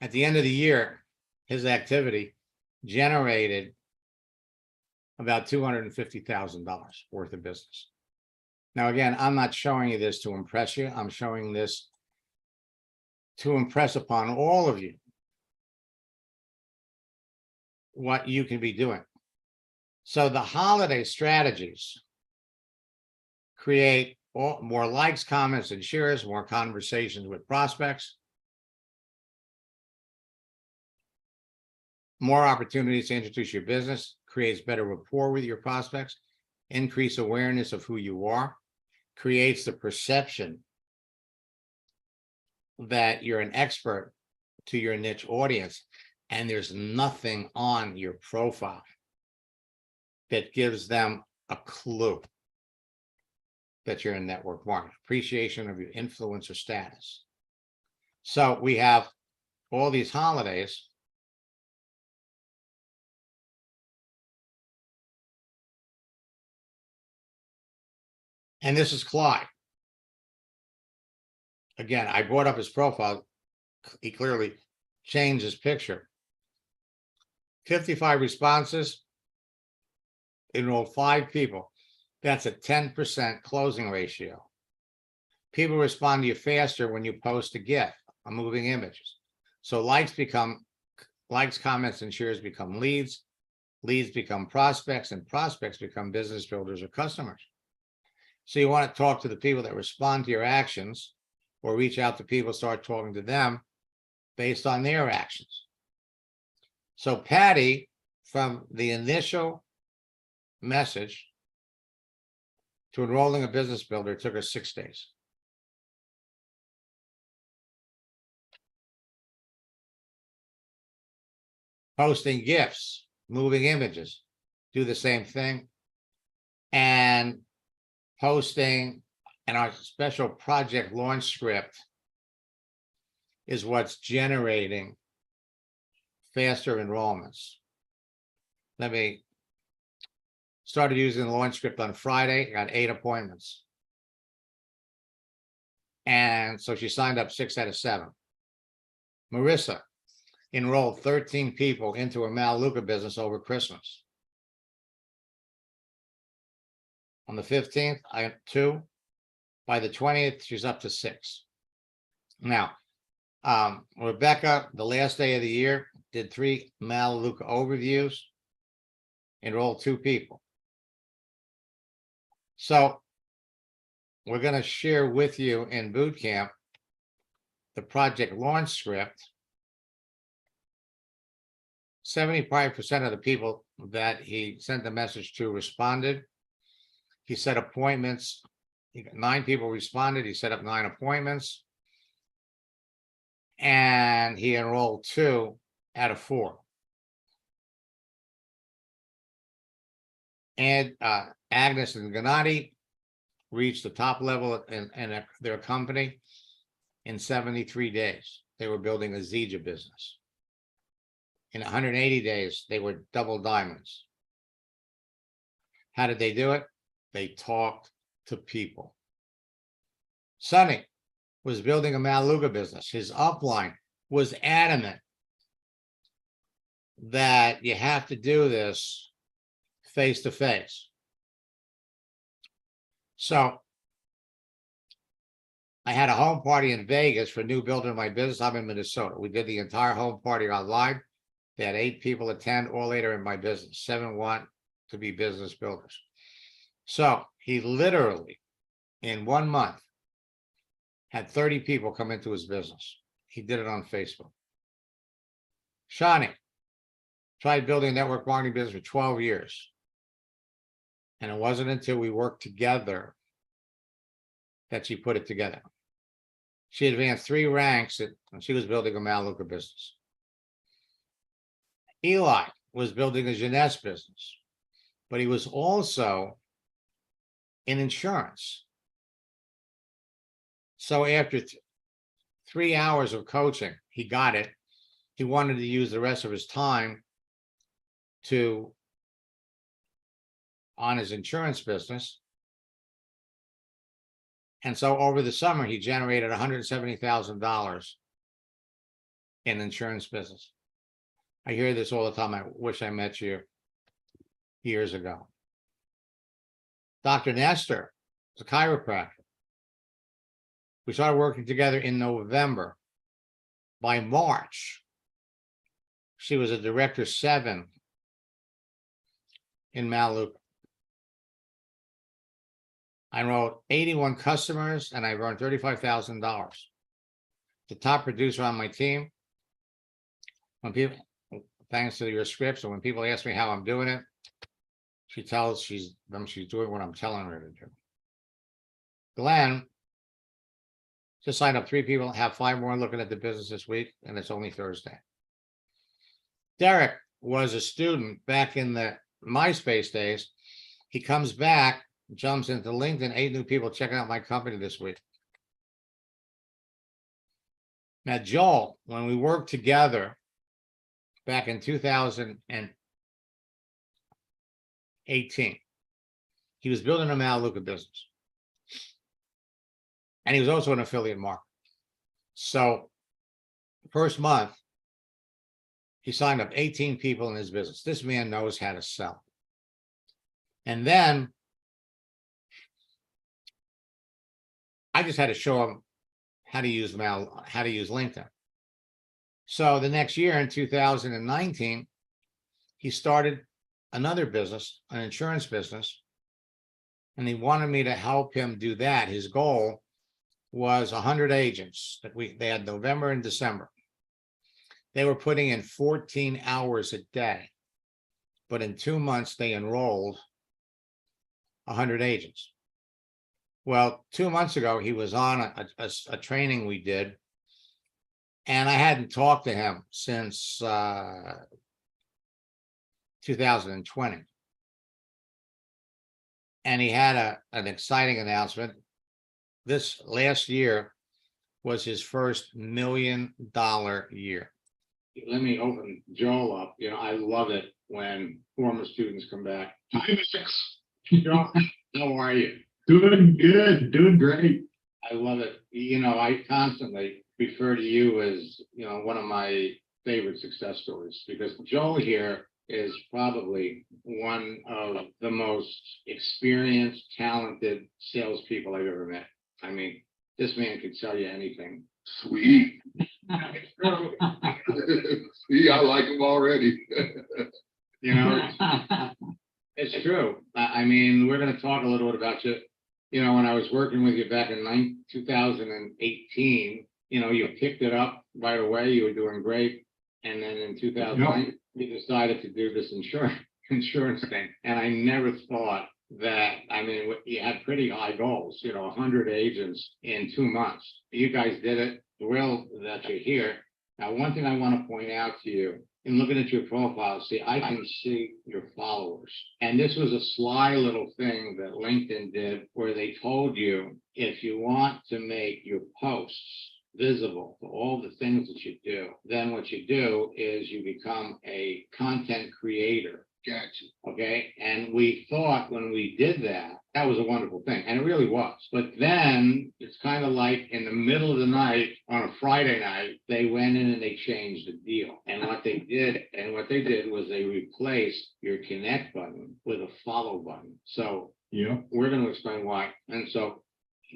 at the end of the year, his activity generated about $250,000 worth of business. Now, again, I'm not showing you this to impress you. I'm showing this to impress upon all of you what you can be doing. So the holiday strategies create more likes, comments, and shares, more conversations with prospects, more opportunities to introduce your business, creates better rapport with your prospects, increase awareness of who you are, creates the perception that you're an expert to your niche audience, and there's nothing on your profile that gives them a clue that you're in network marketing, appreciation of your influence or status. So we have all these holidays. And this is Clyde. Again, I brought up his profile. He clearly changed his picture. 55 responses, enrolled 5 people. That's a 10% closing ratio. People respond to you faster when you post a GIF, a moving images. So likes, comments, and shares become leads. Leads become prospects, and prospects become business builders or customers. So you want to talk to the people that respond to your actions, or reach out to people, start talking to them based on their actions. So Patty, from the initial message to enrolling a business builder, took her 6 days. Posting GIFs, moving images, do the same thing. And posting and our special project launch script is what's generating faster enrollments. let me. Started using the launch script on Friday, got 8 appointments. And so she signed up 6 out of 7. Marissa enrolled 13 people into a Maluka business over Christmas. On the 15th, I had 2. By the 20th, she's up to 6. Now, Rebecca, the last day of the year, did 3 Maluka overviews, enrolled 2 people. So we're going to share with you in boot camp the project launch script. 75% of the people that he sent the message to responded. He set appointments. 9 people responded. He set up 9 appointments. And he enrolled 2 out of 4. And Agnes and Gennady reached the top level in their company in 73 days. They were building a Zija business. In 180 days, they were double diamonds. How did they do it? They talked to people. Sonny was building a Maluka business. His upline was adamant that you have to do this face to face. So I had a home party in Vegas for a new builder in my business. I'm in Minnesota. We did the entire home party online. They had 8 people attend, all later in my business. 7 want to be business builders. So he literally, in 1 month, had 30 people come into his business. He did it on Facebook. Shani tried building a network marketing business for 12 years. And it wasn't until we worked together that she put it together. She advanced 3 ranks and she was building a Maluka business. Eli was building a Jeunesse business, but he was also in insurance. So after 3 hours of coaching, he got it. He wanted to use the rest of his time on his insurance business. And so over the summer, he generated $170,000 in insurance business. I hear this all the time. I wish I met you years ago. Dr. Nestor is a chiropractor. We started working together in November. By March, she was a director 7 in Maluka. I enrolled 81 customers and I earned $35,000. The top producer on my team, when people, thanks to your scripts, and when people ask me how I'm doing it, she tells she's doing what I'm telling her to do. Glenn just signed up 3 people, have 5 more looking at the business this week, and it's only Thursday. Derek was a student back in the MySpace days. He comes back, jumps into LinkedIn, 8 new people checking out my company this week. Now, Joel, when we worked together back in 2018, he was building a Maluka business. And he was also an affiliate marketer. So first month, he signed up 18 people in his business. This man knows how to sell. And then I just had to show him how to use LinkedIn. So the next year in 2019, he started another business, an insurance business, and he wanted me to help him do that. His goal was 100 agents that they had November and December. They were putting in 14 hours a day, but in 2 months they enrolled 100 agents. Well, 2 months ago, he was on a training we did, and I hadn't talked to him since 2020. And he had an exciting announcement. This last year was his first $1 million year. Let me open Joel up. I love it when former students come back. Hi, Max. Joe, how are you? Doing good, doing great. I love it. You know, I constantly refer to you as, you know, one of my favorite success stories because Joel here is probably one of the most experienced, talented salespeople I've ever met. I mean, this man could sell you anything. Sweet. See, I like him already. You know, it's true. I mean, we're gonna talk a little bit about you. You know, when I was working with you back in 2018, you know, you picked it up right away. You were doing great. And then in 2009, we decided to do this insurance thing. And I never thought that, I mean, you had pretty high goals, you know, 100 agents in 2 months. You guys did it. Thrilled that you're here. Now, one thing I want to point out to you, in looking at your profile, see, I can see your followers. And this was a sly little thing that LinkedIn did where they told you, if you want to make your posts visible to all the things that you do, then what you do is you become a content creator. Gotcha. Okay, and we thought when we did that, that was a wonderful thing, and it really was. But then it's kind of like in the middle of the night on a Friday night, they went in and they changed the deal. And what they did was they replaced your connect button with a follow button. So Yeah. we're going to explain why. And so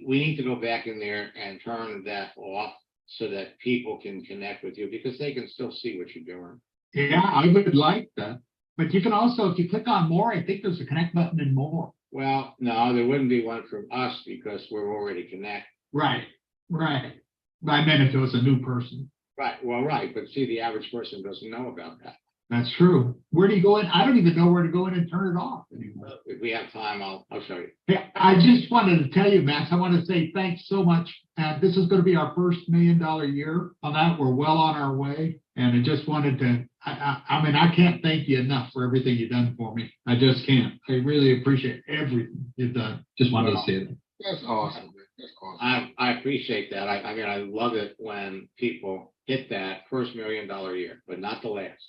we need to go back in there and turn that off so that people can connect with you because they can still see what you're doing. Yeah, I would like that. But you can also, if you click on more, I think there's a connect button and more. Well, no, there wouldn't be one from us because we're already connected. Right, right. But I meant if it was a new person. Right, well, right, but see, the average person doesn't know about that. That's true. Where do you go in? I don't even know where to go in and turn it off anymore. If we have time, I'll show you. Yeah, I just wanted to tell you, Max, I want to say thanks so much. This is going to be our first $1 million year on that. We're well on our way. And I just wanted to, I mean, I can't thank you enough for everything you've done for me. I just can't. I really appreciate everything you've done. Just wanted to say that. That's awesome, man. That's awesome. I appreciate that. I mean, I love it when people hit that first $1 million year, but not the last.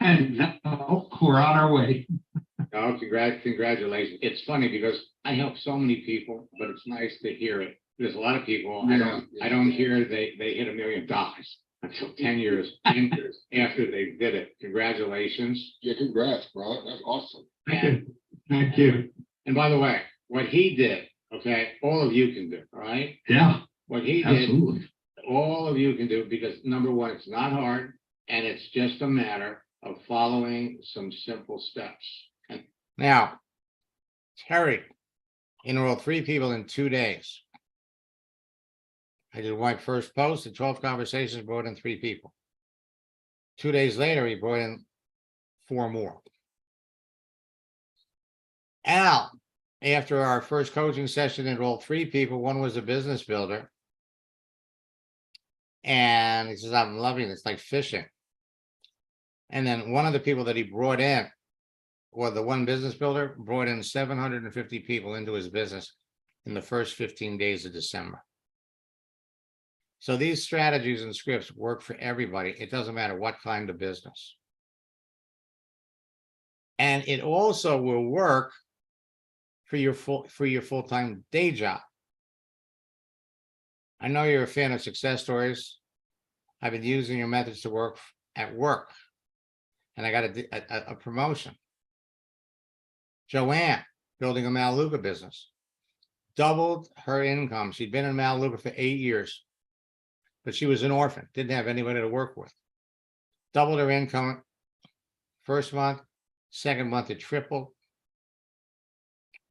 And no, we're on our way. No, congratulations. It's funny because I help so many people, but it's nice to hear it. There's a lot of people, I don't hear they hit $1 million until 10 years after they did it. Congratulations. Yeah, congrats, bro. That's awesome. Thank you. And by the way, what he did, okay, all of you can do, all right? Yeah, What he did, absolutely. all of you can do because number one, it's not hard and it's just a matter of following some simple steps. Now, Terry enrolled 3 people in 2 days. I did my first post, the 12 conversations, brought in 3 people. 2 days later, he brought in 4 more. Al, after our first coaching session, enrolled 3 people. One was a business builder. And he says, I'm loving it. It's like fishing. And then one of the people that he brought in, or the one business builder, brought in 750 people into his business in the first 15 days of December. So these strategies and scripts work for everybody. It doesn't matter what kind of business. And it also will work for your full-time day job. I know you're a fan of success stories. I've been using your methods to work at work. And I got a promotion. Joanne, building a Maluka business, doubled her income. She'd been in Maluka for 8 years, but she was an orphan, didn't have anybody to work with. Doubled her income first month, second month it tripled.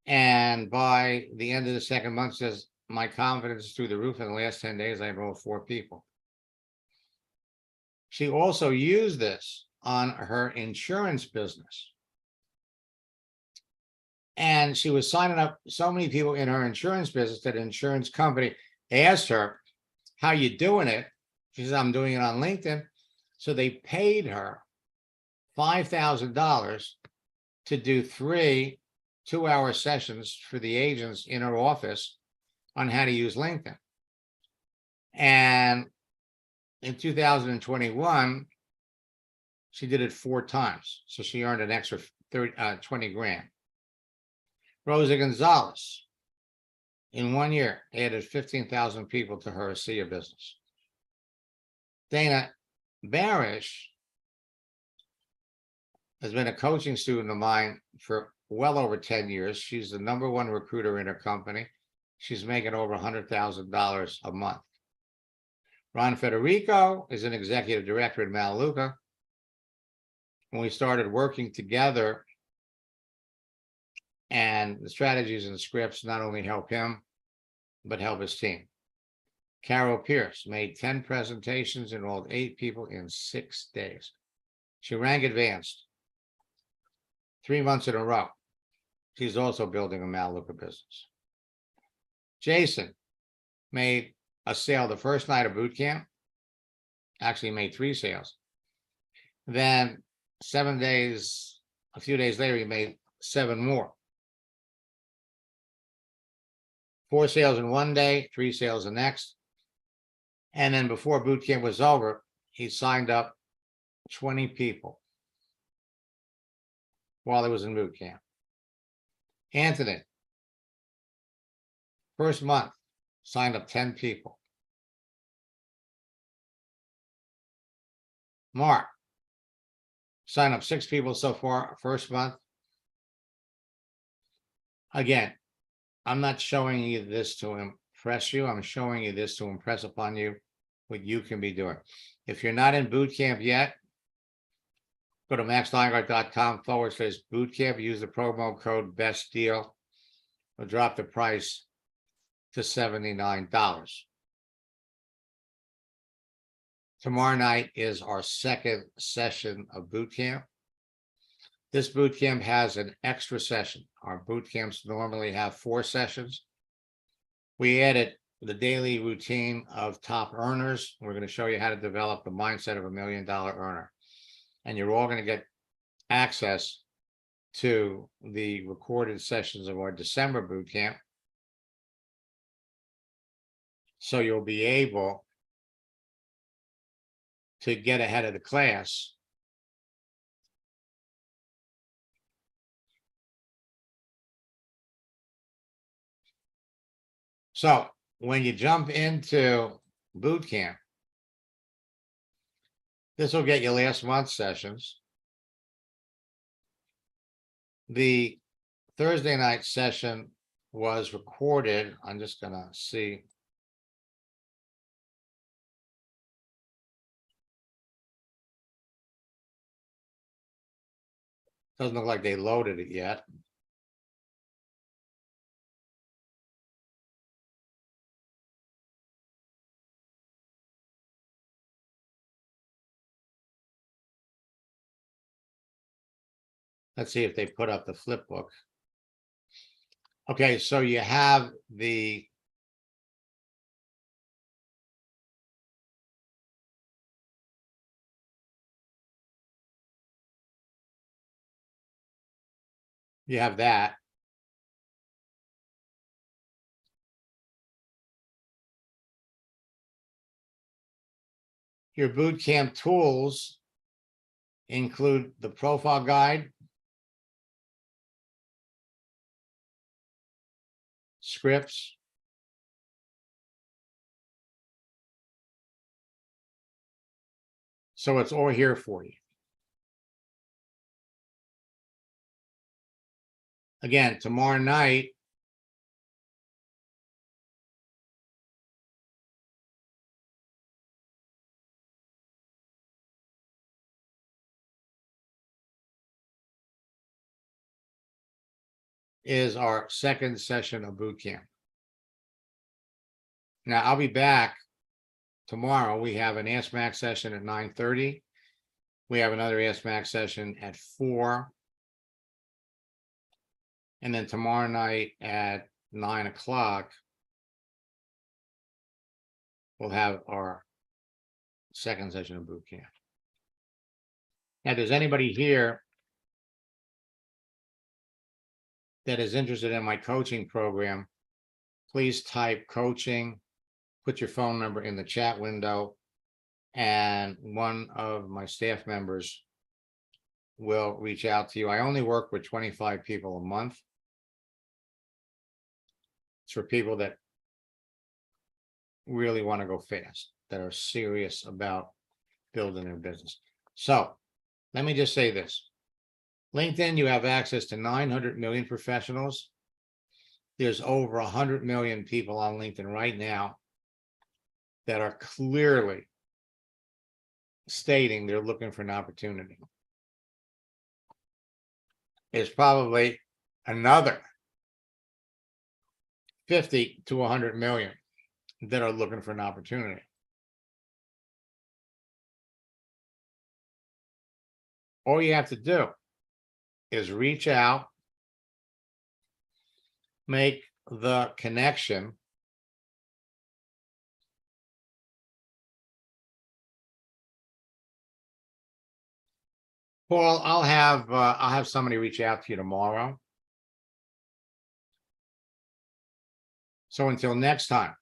And by the end of the second month, says, my confidence is through the roof. In the last 10 days, I enrolled 4 people. She also used this on her insurance business. And she was signing up so many people in her insurance business that an insurance company asked her, how you doing it? She says, I'm doing it on LinkedIn. So they paid her $5,000 to do 3 2-hour sessions for the agents in her office on how to use LinkedIn. And in 2021, She did it 4 times, so she earned an extra 20 grand. Rosa Gonzalez, in 1 year, added 15,000 people to her ASEA business. Dana Barish has been a coaching student of mine for well over 10 years. She's the #1 recruiter in her company. She's making over $100,000 a month. Ron Federico is an executive director at Malaluca. When we started working together, and the strategies and scripts not only help him, but help his team. Carol Pierce made 10 presentations, enrolled 8 people in 6 days. She rank advanced 3 months in a row. She's also building a Malaluca business. Jason made a sale the first night of boot camp. Actually made 3 sales. Then a few days later, he made 7 more. 4 sales in 1 day, 3 sales the next. And then before boot camp was over, he signed up 20 people while he was in boot camp. Anthony, first month, signed up 10 people. Mark, signed up 6 people so far, first month. Again, I'm not showing you this to impress you. I'm showing you this to impress upon you what you can be doing. If you're not in boot camp yet, go to maxsteingart.com/bootcamp. Use the promo code best deal. We'll drop the price to $79. Tomorrow night is our 2nd session of boot camp. This boot camp has an extra session. Our boot camps normally have 4 sessions. We added the daily routine of top earners. We're going to show you how to develop the mindset of $1 million earner. And you're all going to get access to the recorded sessions of our December boot camp. So you'll be able to get ahead of the class. So when you jump into boot camp, this will get you last month's sessions. The Thursday night session was recorded. I'm just gonna see. Doesn't look like they loaded it yet. Let's see if they put up the flip book. Okay, so you have the that. Your boot camp tools include the profile guide, scripts, so it's all here for you. Again, tomorrow night, is our 2nd session of boot camp. Now, I'll be back tomorrow. We have an Ask Max session at 9:30. We have another Ask Max session at 4. And then tomorrow night at 9 o'clock, we'll have our 2nd session of boot camp. Now, does anybody here that is interested in my coaching program, please type coaching, put your phone number in the chat window, and one of my staff members will reach out to you. I only work with 25 people a month. It's for people that really want to go fast, that are serious about building their business. So let me just say this. LinkedIn, you have access to 900 million professionals. There's over 100 million people on LinkedIn right now that are clearly stating they're looking for an opportunity. There's probably another 50 to 100 million that are looking for an opportunity. All you have to do is reach out, make the connection, Paul, I'll have somebody reach out to you tomorrow. So until next time,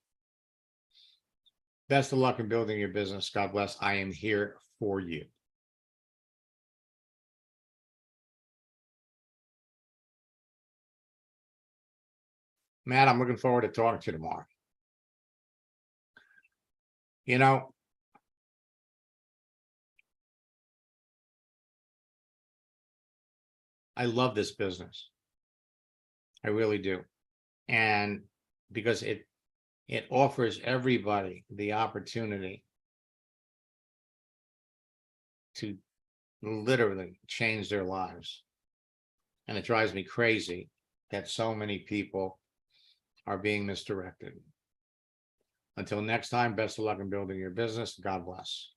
best of luck in building your business. God bless. I am here for you. Matt, I'm looking forward to talking to you tomorrow. You know, I love this business. I really do. And because it offers everybody the opportunity to literally change their lives. And it drives me crazy that so many people are being misdirected. Until next time, best of luck in building your business. God bless.